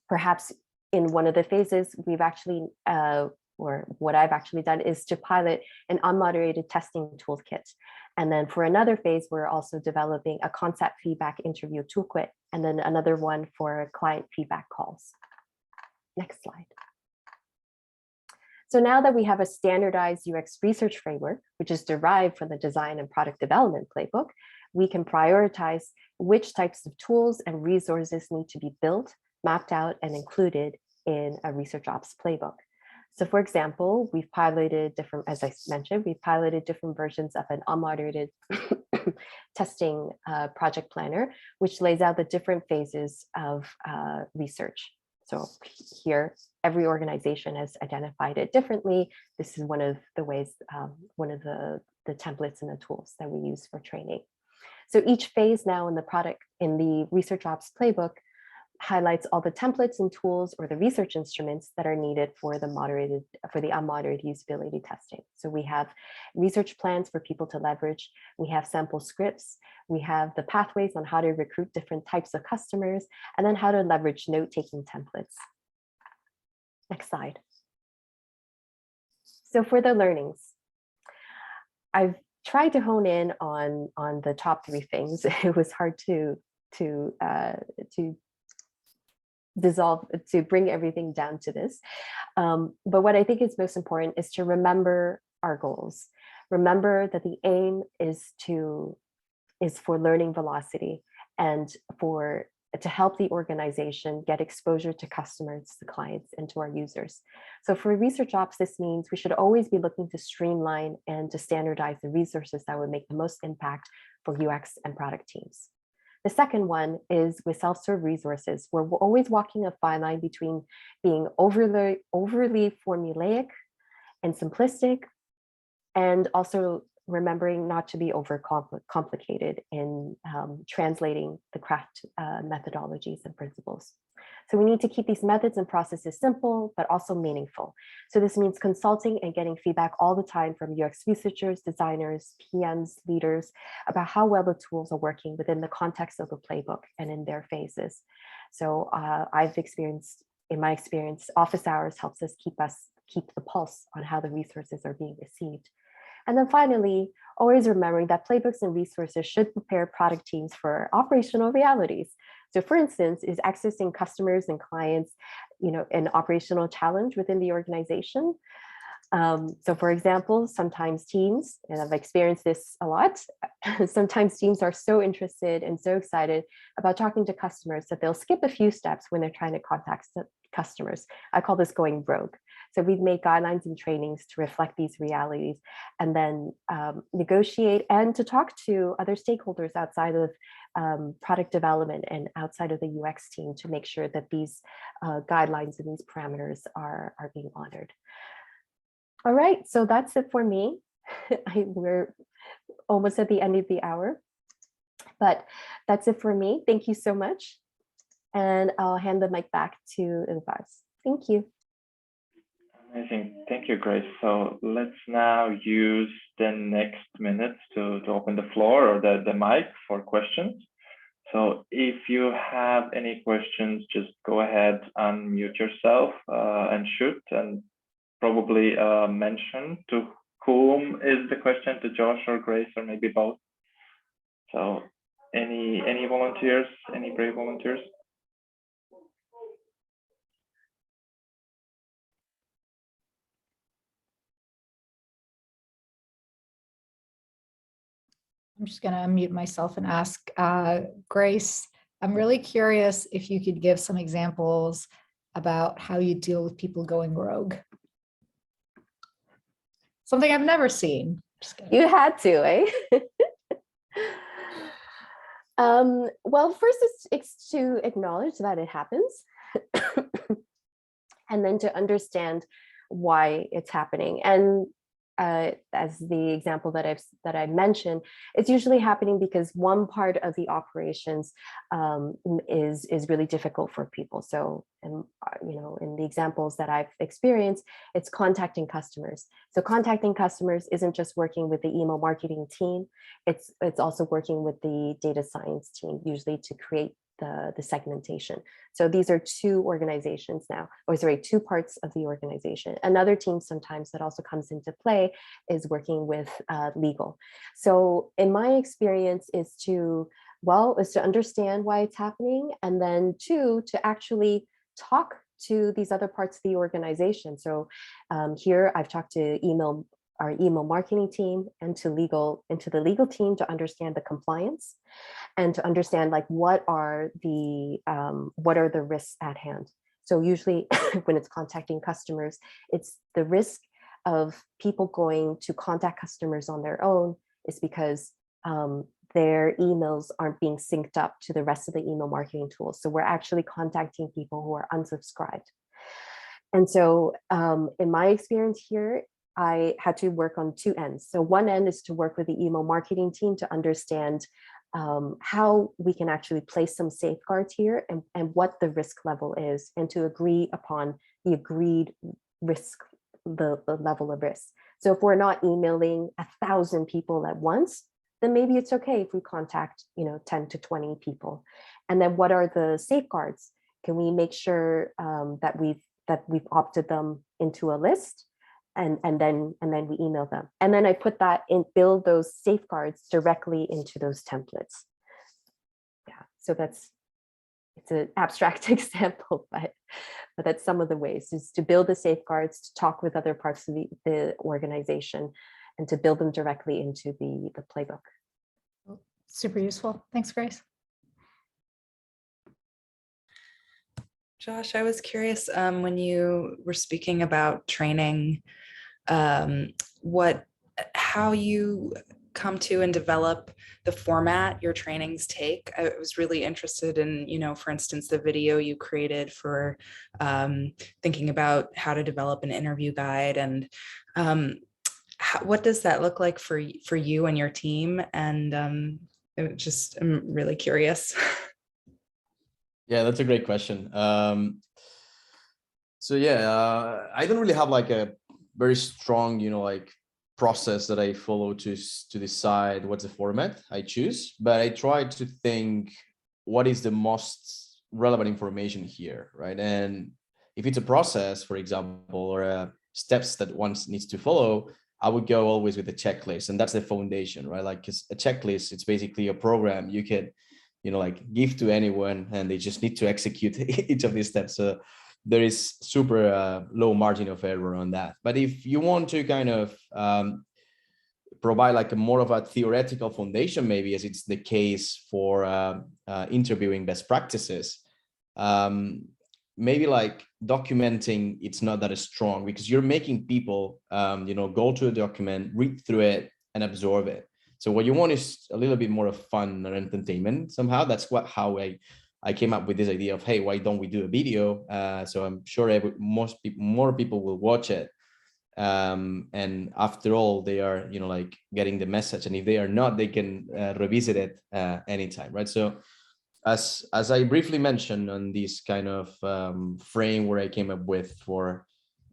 Perhaps in one of the phases, we've actually, or what I've actually done is to pilot an unmoderated testing toolkit. And then for another phase, we're also developing a concept feedback interview toolkit, and then another one for client feedback calls. Next slide. So now that we have a standardized UX research framework, which is derived from the design and product development playbook, we can prioritize which types of tools and resources need to be built, mapped out, and included in a research ops playbook. So for example, we've piloted different, as I mentioned, we've piloted different versions of an unmoderated testing project planner, which lays out the different phases of research. So here, every organization has identified it differently. This is one of the ways, one of the templates and the tools that we use for training. So each phase now in the research ops playbook highlights all the templates and tools or the research instruments that are needed for the unmoderated usability testing. So we have research plans for people to leverage. We have sample scripts. We have the pathways on how to recruit different types of customers, and then how to leverage note-taking templates. Next slide. So for the learnings, I've tried to hone in on the top 3 things. It was hard to bring everything down to this. But what I think is most important is to remember our goals. Remember that the aim is for learning velocity and to help the organization get exposure to customers, to clients, and to our users. So for research ops, this means we should always be looking to streamline and to standardize the resources that would make the most impact for UX and product teams. The second one is with self-serve resources. We're always walking a fine line between being overly formulaic and simplistic, and also remembering not to be complicated in translating the craft methodologies and principles. So we need to keep these methods and processes simple, but also meaningful. So this means consulting and getting feedback all the time from UX researchers, designers, PMs, leaders, about how well the tools are working within the context of the playbook and in their phases. So I've experienced in my experience, office hours helps us keep the pulse on how the resources are being received. And then finally, always remembering that playbooks and resources should prepare product teams for operational realities. So for instance, is accessing customers and clients, an operational challenge within the organization? So for example, sometimes teams, and I've experienced this a lot, sometimes teams are so interested and so excited about talking to customers that they'll skip a few steps when they're trying to contact customers. I call this going rogue. So we've made guidelines and trainings to reflect these realities, and then negotiate and to talk to other stakeholders outside of product development and outside of the UX team to make sure that these guidelines and these parameters are being honored. All right, so that's it for me. We're almost at the end of the hour, but that's it for me. Thank you so much. And I'll hand the mic back to Ilvaz. Thank you. Amazing. Thank you, Grace. So let's now use the next minutes to open the floor or the mic for questions. So if you have any questions, just go ahead, unmute yourself and shoot, and probably mention to whom is the question, to Josh or Grace, or maybe both. So any volunteers, any brave volunteers? I'm just going to unmute myself and ask Grace, I'm really curious if you could give some examples about how you deal with people going rogue. Something I've never seen. You had to, eh? Well, first it's to acknowledge that it happens and then to understand why it's happening. And as the example that I mentioned, it's usually happening because one part of the operations is really difficult for people. So, in the examples that I've experienced, it's contacting customers. So contacting customers isn't just working with the email marketing team; it's also working with the data science team, usually to create the segmentation. So these are two organizations now, or sorry, two parts of the organization. Another team sometimes that also comes into play is working with legal. So in my experience is to understand why it's happening, and then two, to actually talk to these other parts of the organization. So here I've talked to our email marketing team and to the legal team to understand the compliance and to understand like what are the risks at hand. So usually when it's contacting customers, it's the risk of people going to contact customers on their own is because their emails aren't being synced up to the rest of the email marketing tools. So we're actually contacting people who are unsubscribed. And so in my experience here, I had to work on two ends. So one end is to work with the email marketing team to understand how we can actually place some safeguards here and what the risk level is, and to agree upon the agreed risk, the level of risk. So if we're not emailing 1,000 people at once, then maybe it's okay if we contact 10 to 20 people. And then what are the safeguards? Can we make sure that we've opted them into a list? And then we email them. And then I put that in, build those safeguards directly into those templates. Yeah, so it's an abstract example, but that's some of the ways, is to build the safeguards, to talk with other parts of the organization, and to build them directly into the playbook. Super useful. Thanks, Grace. Josh, I was curious when you were speaking about training, how you come to and develop the format your trainings take. I was really interested in, for instance, the video you created for thinking about how to develop an interview guide, and what does that look like for you and your team? And I'm really curious. Yeah, that's a great question. So yeah, I don't really have like a very strong, process that I follow to decide what's the format I choose, but I try to think what is the most relevant information here, right? And if it's a process, for example, or steps that one needs to follow, I would go always with a checklist, and that's the foundation, right? Like, because a checklist, it's basically a program you can, like give to anyone, and they just need to execute each of these steps. So there is super low margin of error on that. But if you want to kind of provide like a more of a theoretical foundation, maybe as it's the case for interviewing best practices, maybe like documenting, it's not that strong, because you're making people, go to a document, read through it, and absorb it. So what you want is a little bit more of fun or entertainment somehow. That's how I came up with this idea of, hey, why don't we do a video? So I'm sure more people will watch it. And after all, they are, like getting the message. And if they are not, they can revisit it anytime, right? So as I briefly mentioned on this kind of frame where I came up with for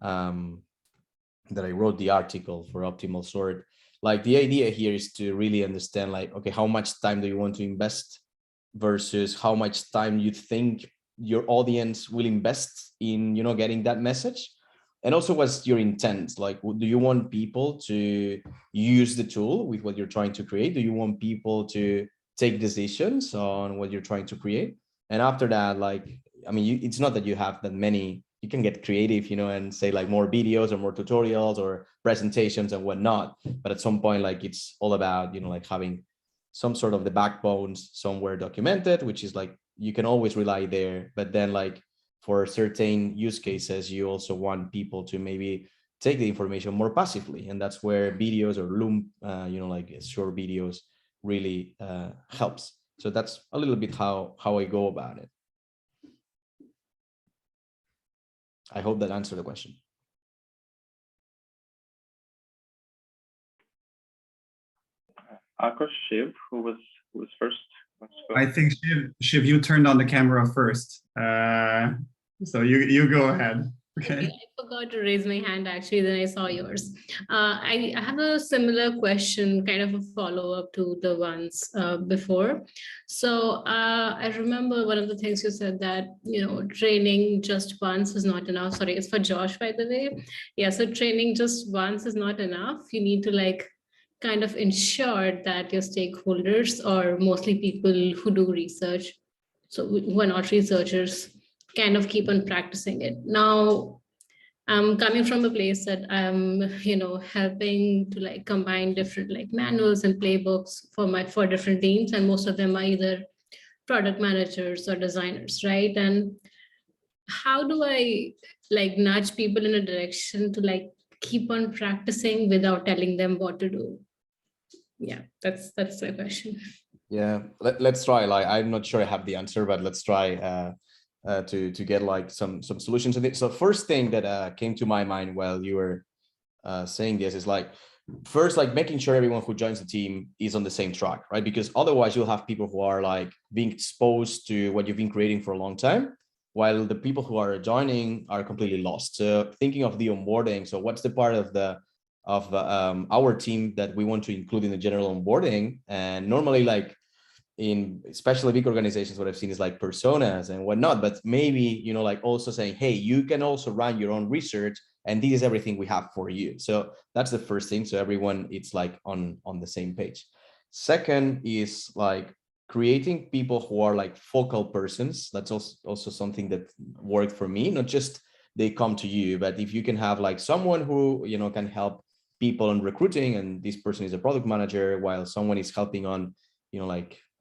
that I wrote the article for Optimal Sort, like the idea here is to really understand, like, okay, how much time do you want to invest versus how much time you think your audience will invest in, getting that message. And also, what's your intent? Like, do you want people to use the tool with what you're trying to create? Do you want people to take decisions on what you're trying to create? And after that, like, I mean, it's not that you have that many, you can get creative, and say like more videos or more tutorials or presentations and whatnot. But at some point, like, it's all about, like having some sort of the backbones somewhere documented, which is like, you can always rely there. But then, like, for certain use cases, you also want people to maybe take the information more passively. And that's where videos or Loom, like short videos really helps. So that's a little bit how I go about it. I hope that answered the question. Akash, Shiv, who was first? I think Shiv, you turned on the camera first. So you go ahead. Okay. I forgot to raise my hand actually, then I saw yours. I have a similar question, kind of a follow-up to the ones before. So I remember one of the things you said that, training just once is not enough. Sorry, it's for Josh, by the way. Yeah, so training just once is not enough. You need to like kind of ensure that your stakeholders, or mostly people who do research, so who are not researchers, kind of keep on practicing it. Now, I'm coming from a place that I'm, helping to like combine different like manuals and playbooks for different teams, and most of them are either product managers or designers, right? And how do I like nudge people in a direction to like keep on practicing without telling them what to do? Yeah, that's the question. Yeah, let's try. Like, I'm not sure I have the answer, but let's try to get like some solutions. So first thing that came to my mind while you were saying this is like, first, like making sure everyone who joins the team is on the same track, right? Because otherwise you'll have people who are like being exposed to what you've been creating for a long time, while the people who are joining are completely lost. So thinking of the onboarding, so what's the part of our team that we want to include in the general onboarding? And normally, like in especially big organizations, what I've seen is like personas and whatnot, but maybe, like also saying, hey, you can also run your own research, and this is everything we have for you. So that's the first thing. So everyone, it's like on the same page. Second is like creating people who are like focal persons. That's also something that worked for me. Not just they come to you, but if you can have like someone who, can help people on recruiting, and this person is a product manager, while someone is helping on,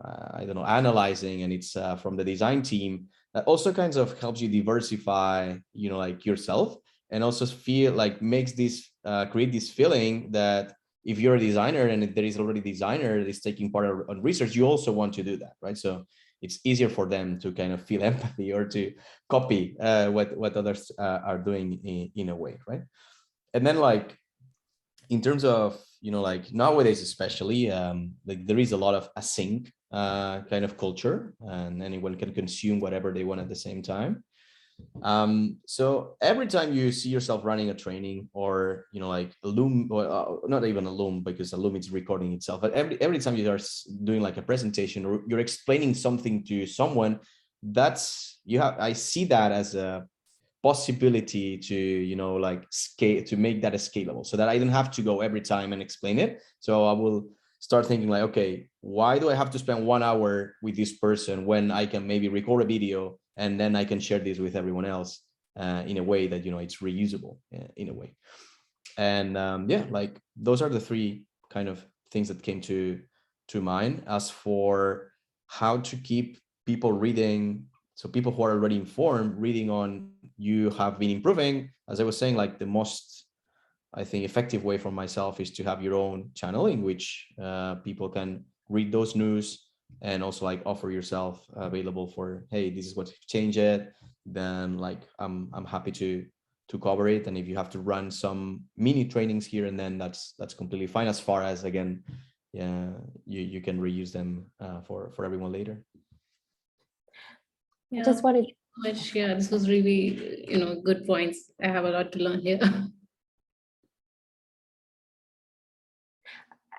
I don't know, analyzing, and it's from the design team, that also kind of helps you diversify, like yourself, and also feel like makes this create this feeling that if you're a designer and if there is already a designer that is taking part on research, you also want to do that, right? So it's easier for them to kind of feel empathy or to copy what others are doing in a way, right? And then like in terms of, like nowadays, especially, like there is a lot of async kind of culture, and anyone can consume whatever they want at the same time. So every time you see yourself running a training, or, like a Loom, or not even a Loom, because a Loom is recording itself, but every time you are doing like a presentation, or you're explaining something to someone, I see that as a possibility to, like scale, to make that scalable, so that I don't have to go every time and explain it. So I will start thinking like, okay, why do I have to spend 1 hour with this person when I can maybe record a video and then I can share this with everyone else in a way that, it's reusable in a way. And yeah, like those are the three kind of things that came to mind. As for how to keep people reading, so people who are already informed reading on you have been improving, as I was saying, like the most, I think, effective way for myself is to have your own channel in which people can read those news and also like offer yourself available for, hey, this is what changed it. Then like I'm happy to cover it. And if you have to run some mini trainings here and then, that's completely fine, as far as, again, yeah, you can reuse them for everyone later. Yeah, I just wanted, much. Yeah, this was really, good points. I have a lot to learn here.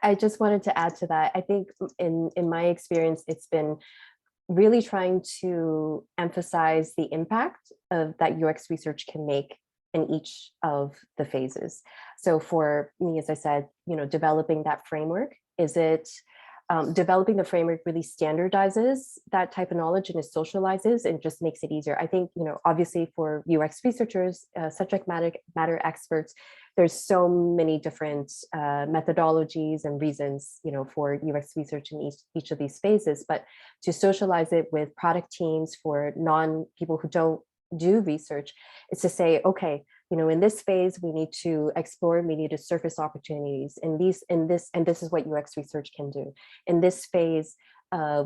I just wanted to add to that. I think in my experience, it's been really trying to emphasize the impact of that UX research can make in each of the phases. So for me, as I said, developing that framework, is it developing the framework really standardizes that type of knowledge and it socializes and just makes it easier. I think, obviously for UX researchers, subject matter experts, there's so many different methodologies and reasons, for UX research in each of these phases, but to socialize it with product teams for people who don't do research, is to say, okay, in this phase, we need to explore, we need to surface opportunities and this is what UX research can do. In this phase,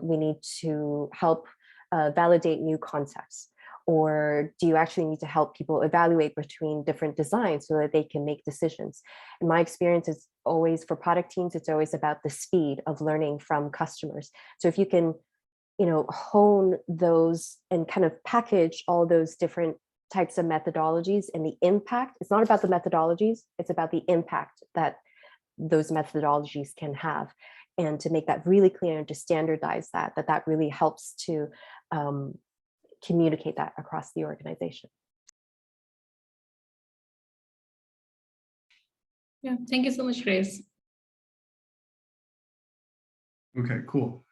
we need to help validate new concepts. Or do you actually need to help people evaluate between different designs so that they can make decisions? In my experience, is always for product teams, it's always about the speed of learning from customers. So if you can, hone those and kind of package all those different types of methodologies and the impact, it's not about the methodologies, it's about the impact that those methodologies can have. And to make that really clear and to standardize that really helps to communicate that across the organization. Yeah, thank you so much, Grace. Okay, cool.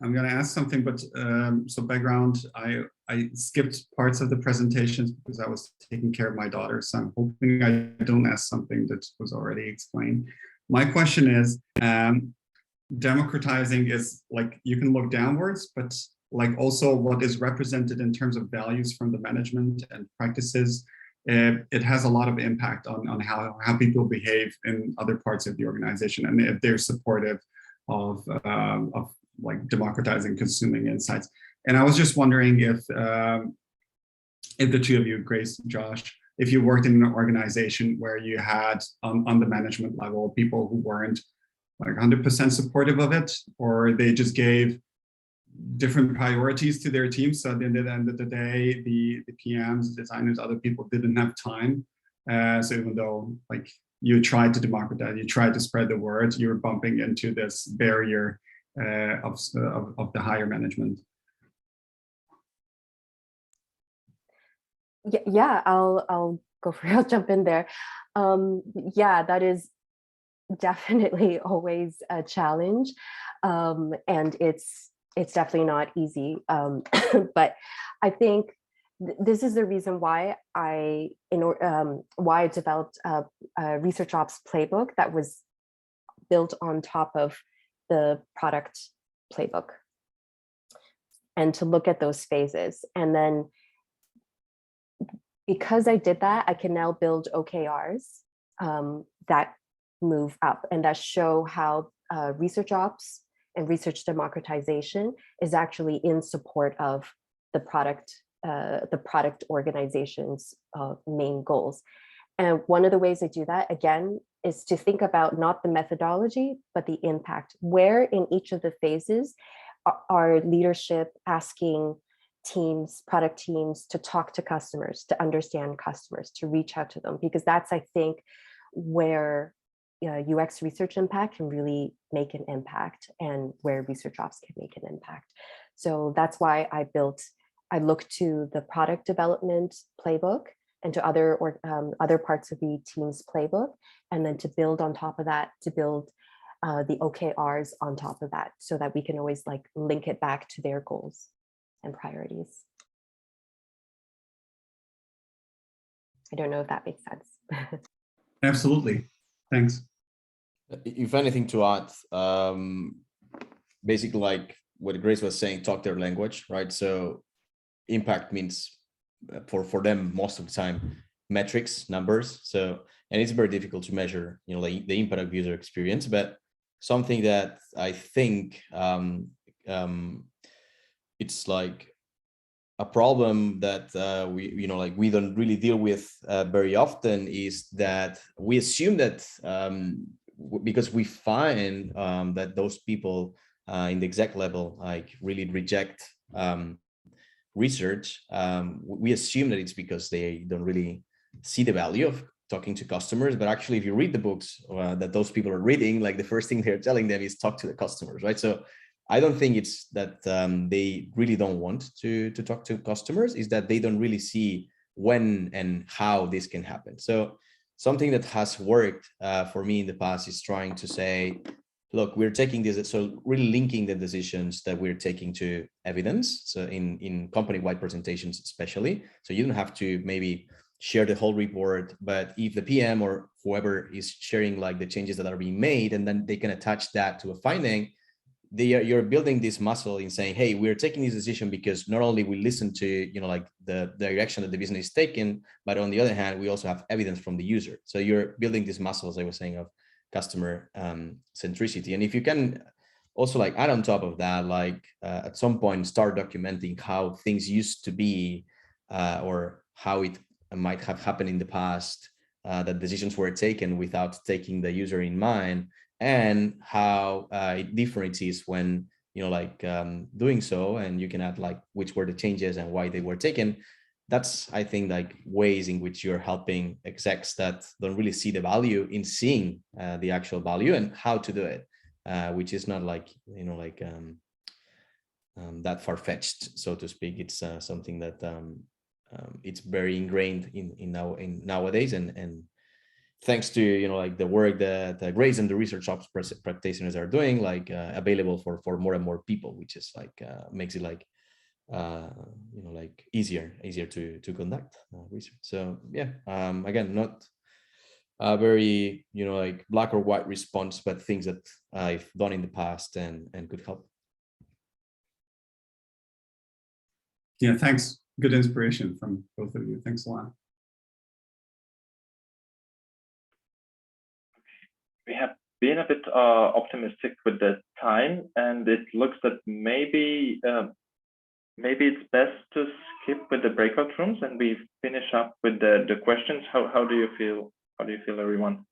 I'm going to ask something, but so background, I skipped parts of the presentations because I was taking care of my daughter. So I'm hoping I don't ask something that was already explained. My question is, democratizing is like, you can look downwards, but like also what is represented in terms of values from the management and practices, it has a lot of impact on how people behave in other parts of the organization, and if they're supportive of like democratizing consuming insights. And I was just wondering if the two of you, Grace and Josh, if you worked in an organization where you had on the management level people who weren't like 100% supportive of it, or they just gave different priorities to their teams. So at the end of the day, the PMs, designers, other people didn't have time. So even though like you tried to democratize, you tried to spread the word, you were bumping into this barrier of the higher management. Yeah, I'll go for it. I'll jump in there. Yeah, that is definitely always a challenge, and it's definitely not easy. But I think this is the reason why I developed a ResOps playbook that was built on top of the product playbook, and to look at those phases. And then because I did that, I can now build OKRs that move up and that show how research ops and research democratization is actually in support of the product organization's main goals. And one of the ways I do that, again, is to think about not the methodology, but the impact. Where in each of the phases are leadership asking teams, product teams, to talk to customers, to understand customers, to reach out to them? Because that's, I think, where UX research impact can really make an impact, and where research ops can make an impact. So that's why I built I look to the product development playbook and to other parts of the team's playbook, and then to build on top of that, to build the OKRs on top of that, so that we can always like link it back to their goals and priorities. I don't know if that makes sense. Absolutely. Thanks. If anything to add, basically like what Grace was saying, talk their language, right? So impact means for them most of the time metrics, numbers. So, and it's very difficult to measure, you know, like the impact of user experience, but something that I think it's like a problem that we don't really deal with very often is that we assume that because we find that those people in the exec level like really reject research, we assume that it's because they don't really see the value of talking to customers. But actually, if you read the books that those people are reading, like the first thing they're telling them is talk to the customers, right? So I don't think it's that they really don't want to talk to customers, is that they don't really see when and how this can happen. So something that has worked for me in the past is trying to say, look, we're taking this, so really linking the decisions that we're taking to evidence. So in company-wide presentations, especially, so you don't have to maybe share the whole report, but if the PM or whoever is sharing like the changes that are being made, and then they can attach that to a finding, you're building this muscle in saying, hey, we're taking this decision because not only we listen to, you know, like the direction that the business is taking, but on the other hand, we also have evidence from the user. So you're building this muscle, as I was saying, of customer centricity. And if you can also like add on top of that, like at some point start documenting how things used to be or how it might have happened in the past, that decisions were taken without taking the user in mind, and how different it is when, you know, like doing so, and you can add like which were the changes and why they were taken. That's, I think, like ways in which you're helping execs that don't really see the value in seeing the actual value and how to do it, which is not like, you know, like that far-fetched, so to speak. It's something that it's very ingrained in nowadays, and thanks to, you know, like the work that Grace and the ResOps practitioners are doing, like available for more and more people, which is like makes it like you know, like easier to conduct research. So yeah, again, not a very, you know, like black or white response, but things that I've done in the past and could help. Yeah, thanks. Good inspiration from both of you. Thanks a lot. We have been a bit optimistic with the time, and it looks that maybe it's best to skip with the breakout rooms and we finish up with the questions. How do you feel? How do you feel, everyone?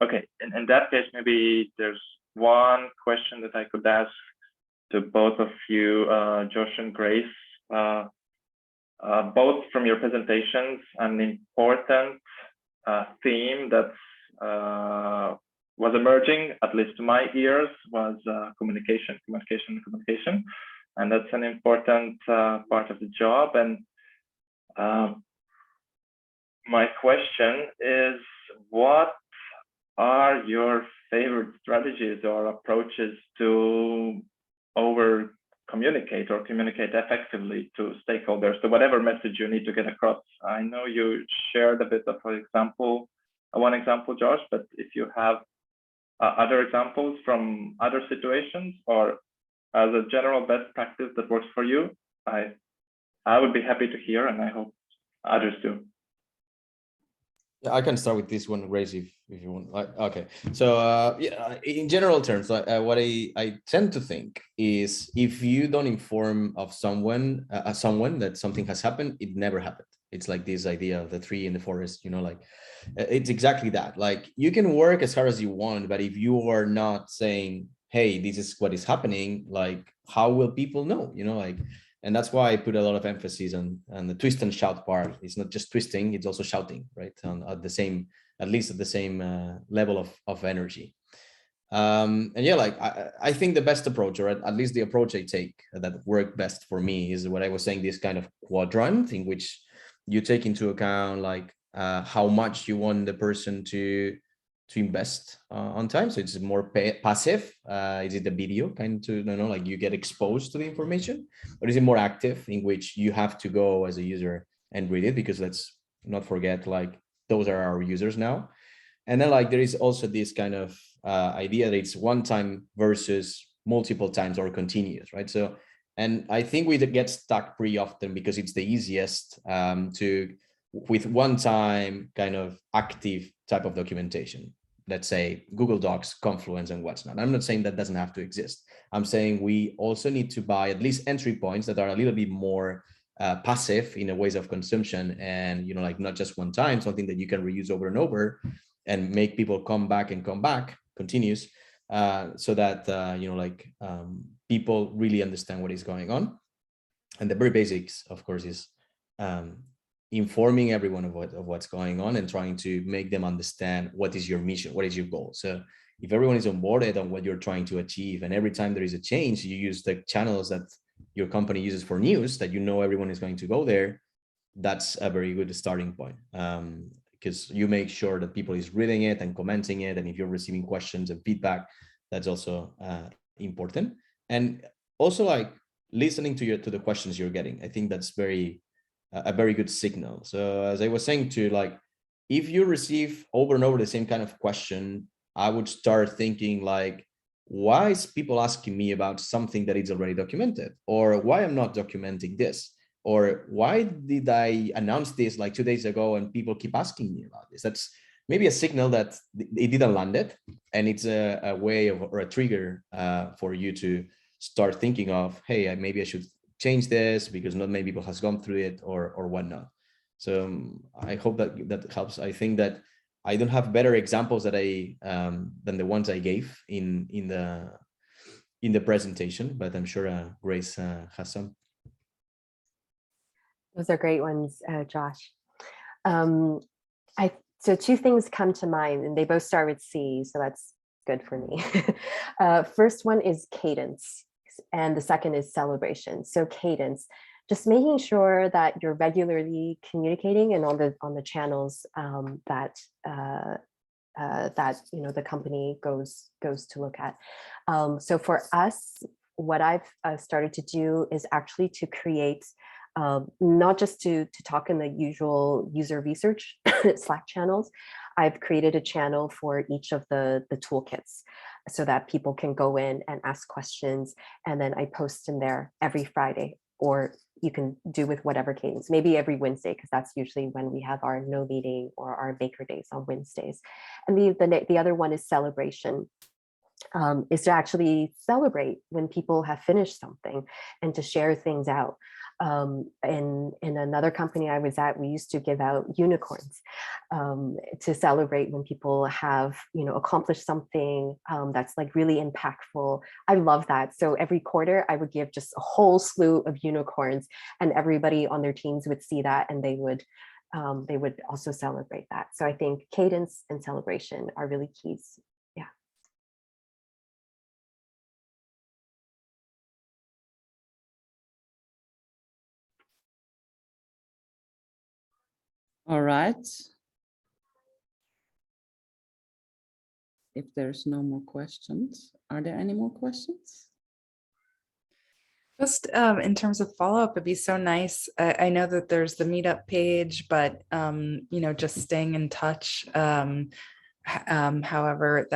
Okay, in that case, maybe there's one question that I could ask to both of you, Josh and Grace. Both from your presentations, an important theme that was emerging, at least to my ears, was communication, and that's an important part of the job. And my question is, what are your favorite strategies or approaches to over communicate or communicate effectively to stakeholders, to whatever message you need to get across? I know you shared a bit of an example, one example, Josh, but if you have other examples from other situations or as a general best practice that works for you, I would be happy to hear, and I hope others do. Yeah, I can start with this one, Grace, if you want. Okay, so yeah, in general terms, what I tend to think is, if you don't inform of someone that something has happened, it never happened. It's like this idea of the tree in the forest, you know, like it's exactly that. Like you can work as hard as you want, but if you are not saying, hey, this is what is happening, like how will people know, you know, like. And that's why I put a lot of emphasis on the twist and shout part. It's not just twisting, it's also shouting, right? At least at the same level of energy. And yeah, like I think the best approach, or at least the approach I take that worked best for me, is what I was saying, this kind of quadrant in which you take into account like how much you want the person to invest on time. So it's more passive. Is it the video kind to, like you get exposed to the information, or is it more active in which you have to go as a user and read it? Because let's not forget, like those are our users now. And then like there is also this kind of idea that it's one time versus multiple times or continuous, right? So, and I think we get stuck pretty often because it's the easiest with one time kind of active type of documentation. Let's say Google Docs, Confluence, and what's not. I'm not saying that doesn't have to exist. I'm saying we also need to buy at least entry points that are a little bit more passive in the ways of consumption, and like not just one time, something that you can reuse over and over and make people come back continuous, so that people really understand what is going on. And the very basics, of course, is informing everyone of what's going on and trying to make them understand what is your mission, what is your goal. So if everyone is onboarded on what you're trying to achieve, and every time there is a change, you use the channels that your company uses for news, that everyone is going to go there, that's a very good starting point. Because you make sure that people is reading it and commenting it, and if you're receiving questions and feedback, that's also important. And also like listening to the questions you're getting. I think that's a very good signal. So as I was saying to, like, if you receive over and over the same kind of question, I would start thinking like, why is people asking me about something that is already documented? Or why I'm not documenting this? Or why did I announce this like 2 days ago and people keep asking me about this? That's maybe a signal that it didn't land it. And it's a way of, or a trigger for you to start thinking of, hey, maybe I should change this because not many people has gone through it, or whatnot. So I hope that helps. I think that I don't have better examples that than the ones I gave in the presentation, but I'm sure Grace has some. Those are great ones, Josh. So two things come to mind, and they both start with C, so that's good for me. First one is cadence, and the second is celebration. So cadence, just making sure that you're regularly communicating and on the channels that the company goes to look at. So for us, what I've started to do is actually to create not just to talk in the usual user research Slack channels. I've created a channel for each of the toolkits so that people can go in and ask questions, and then I post in there every Friday, or you can do with whatever cadence, maybe every Wednesday, because that's usually when we have our no meeting or our maker days on Wednesdays. And the other one is celebration. Is to actually celebrate when people have finished something and to share things out. In another company I was at, we used to give out unicorns to celebrate when people have, accomplished something that's like really impactful. I love that. So every quarter I would give just a whole slew of unicorns, and everybody on their teams would see that, and they would also celebrate that. So I think cadence and celebration are really keys. Yeah. All right. If there's no more questions, are there any more questions? Just in terms of follow-up, it'd be so nice. I know that there's the meetup page, but just staying in touch. However,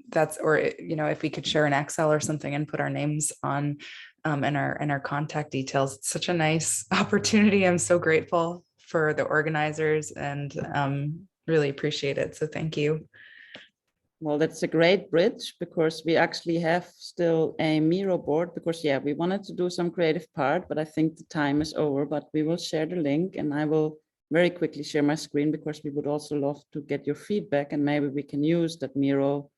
that's, or if we could share an Excel or something and put our names on and our contact details. It's such a nice opportunity. I'm so grateful for the organizers and really appreciate it. So thank you. Well, that's a great bridge, because we actually have still a Miro board, because we wanted to do some creative part, but I think the time is over. But we will share the link, and I will very quickly share my screen, because we would also love to get your feedback, and maybe we can use that Miro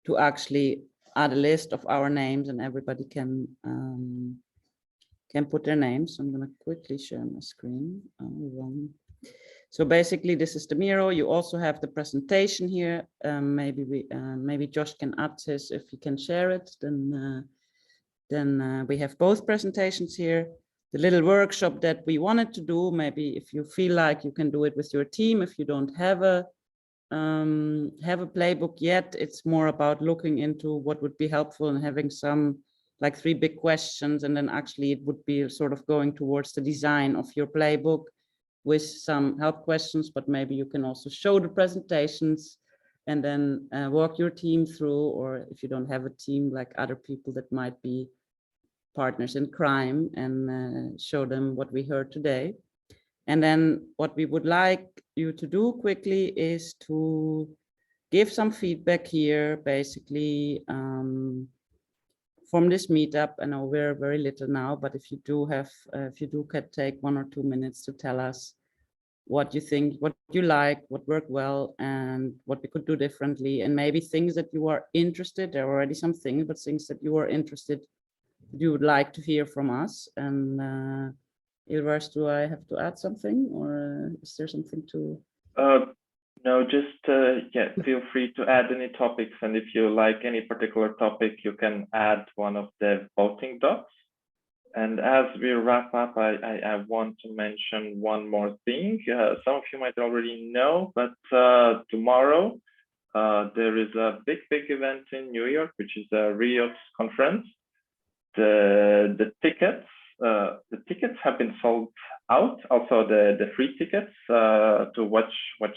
to actually add a list of our names, and everybody can put their names. So I'm going to quickly share my screen. So basically, this is the Miro. You also have the presentation here. Maybe Josh can add this if he can share it. Then we have both presentations here. The little workshop that we wanted to do. Maybe if you feel like you can do it with your team. If you don't have a playbook yet, it's more about looking into what would be helpful and having some like 3 big questions, and then actually it would be sort of going towards the design of your playbook with some help questions, but maybe you can also show the presentations and then walk your team through, or if you don't have a team, like other people that might be partners in crime, and show them what we heard today. And then what we would like you to do quickly is to give some feedback here, basically, from this meetup. I know we're very little now, but if you do could take 1 or 2 minutes to tell us what you think, what you like, what worked well, and what we could do differently, and maybe things that you are interested. There are already some things, but things that you are interested, you would like to hear from us. And Ilvars, do I have to add something, or is there something to? No, just feel free to add any topics, and if you like any particular topic, you can add one of the voting dots. And as we wrap up, I want to mention one more thing. Some of you might already know, but tomorrow there is a big event in New York, which is a ResOps conference. The tickets have been sold out. Also, the free tickets to watch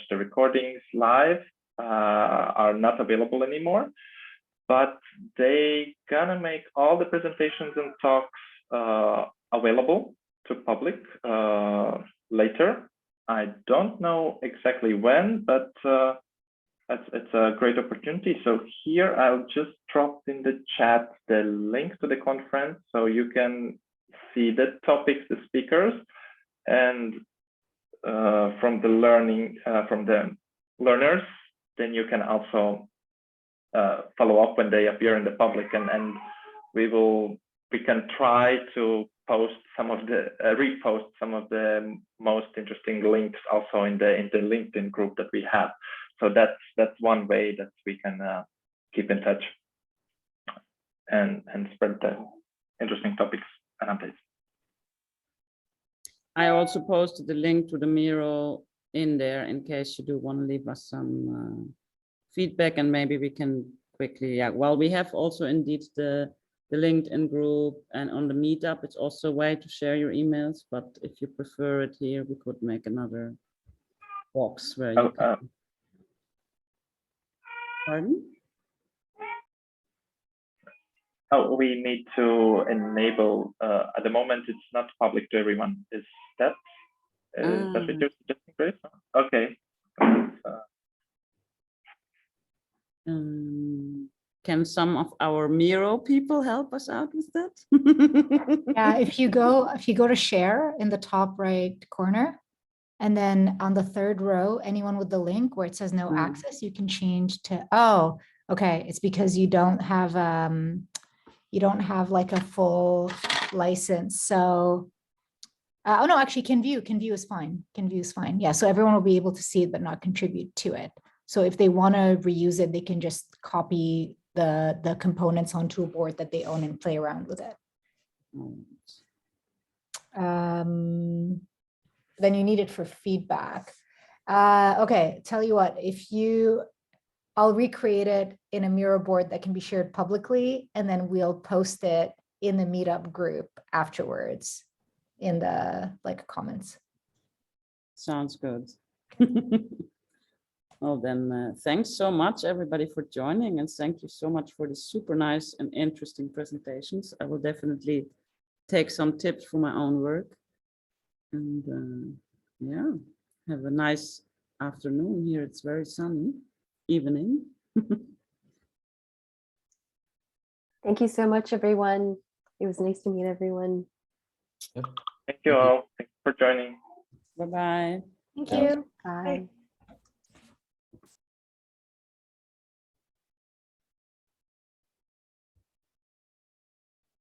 the recordings live are not available anymore. But they gonna make all the presentations and talks available to public later. I don't know exactly when, but it's a great opportunity. So here I'll just drop in the chat the link to the conference, so you can see the topics, the speakers, and from the learners, then you can also follow up when they appear in the public, and we can try to post some of the repost some of the most interesting links also in the LinkedIn group that we have. So that's one way that we can keep in touch and spread the interesting topics and updates. I also posted the link to the Miro in there in case you do want to leave us some feedback, and maybe we can quickly, well, we have also indeed the LinkedIn group, and on the meetup, it's also a way to share your emails, but if you prefer it here, we could make another box where you can. Pardon? Oh, we need to enable, at the moment, it's not public to everyone. Is that what you're suggesting, Grace? Okay. Can some of our Miro people help us out with that? Yeah, if you go to share in the top right corner, and then on the 3rd row, anyone with the link where it says no access, you can change to, oh, okay, it's because you don't have like a full license. So, oh no, actually can view is fine. Can view is fine. Yeah, so everyone will be able to see it but not contribute to it. So if they want to reuse it, they can just copy the components onto a board that they own and play around with it. Then you need it for feedback. Okay, tell you what, I'll recreate it in a Miro board that can be shared publicly, and then we'll post it in the meetup group afterwards in the comments. Sounds good. Well then, thanks so much everybody for joining, and thank you so much for the super nice and interesting presentations. I will definitely take some tips for my own work. And yeah, have a nice afternoon here. It's very sunny. Evening. Thank you so much, everyone. It was nice to meet everyone. Thank you all. Thanks for joining. Bye-bye. Thank you. Bye.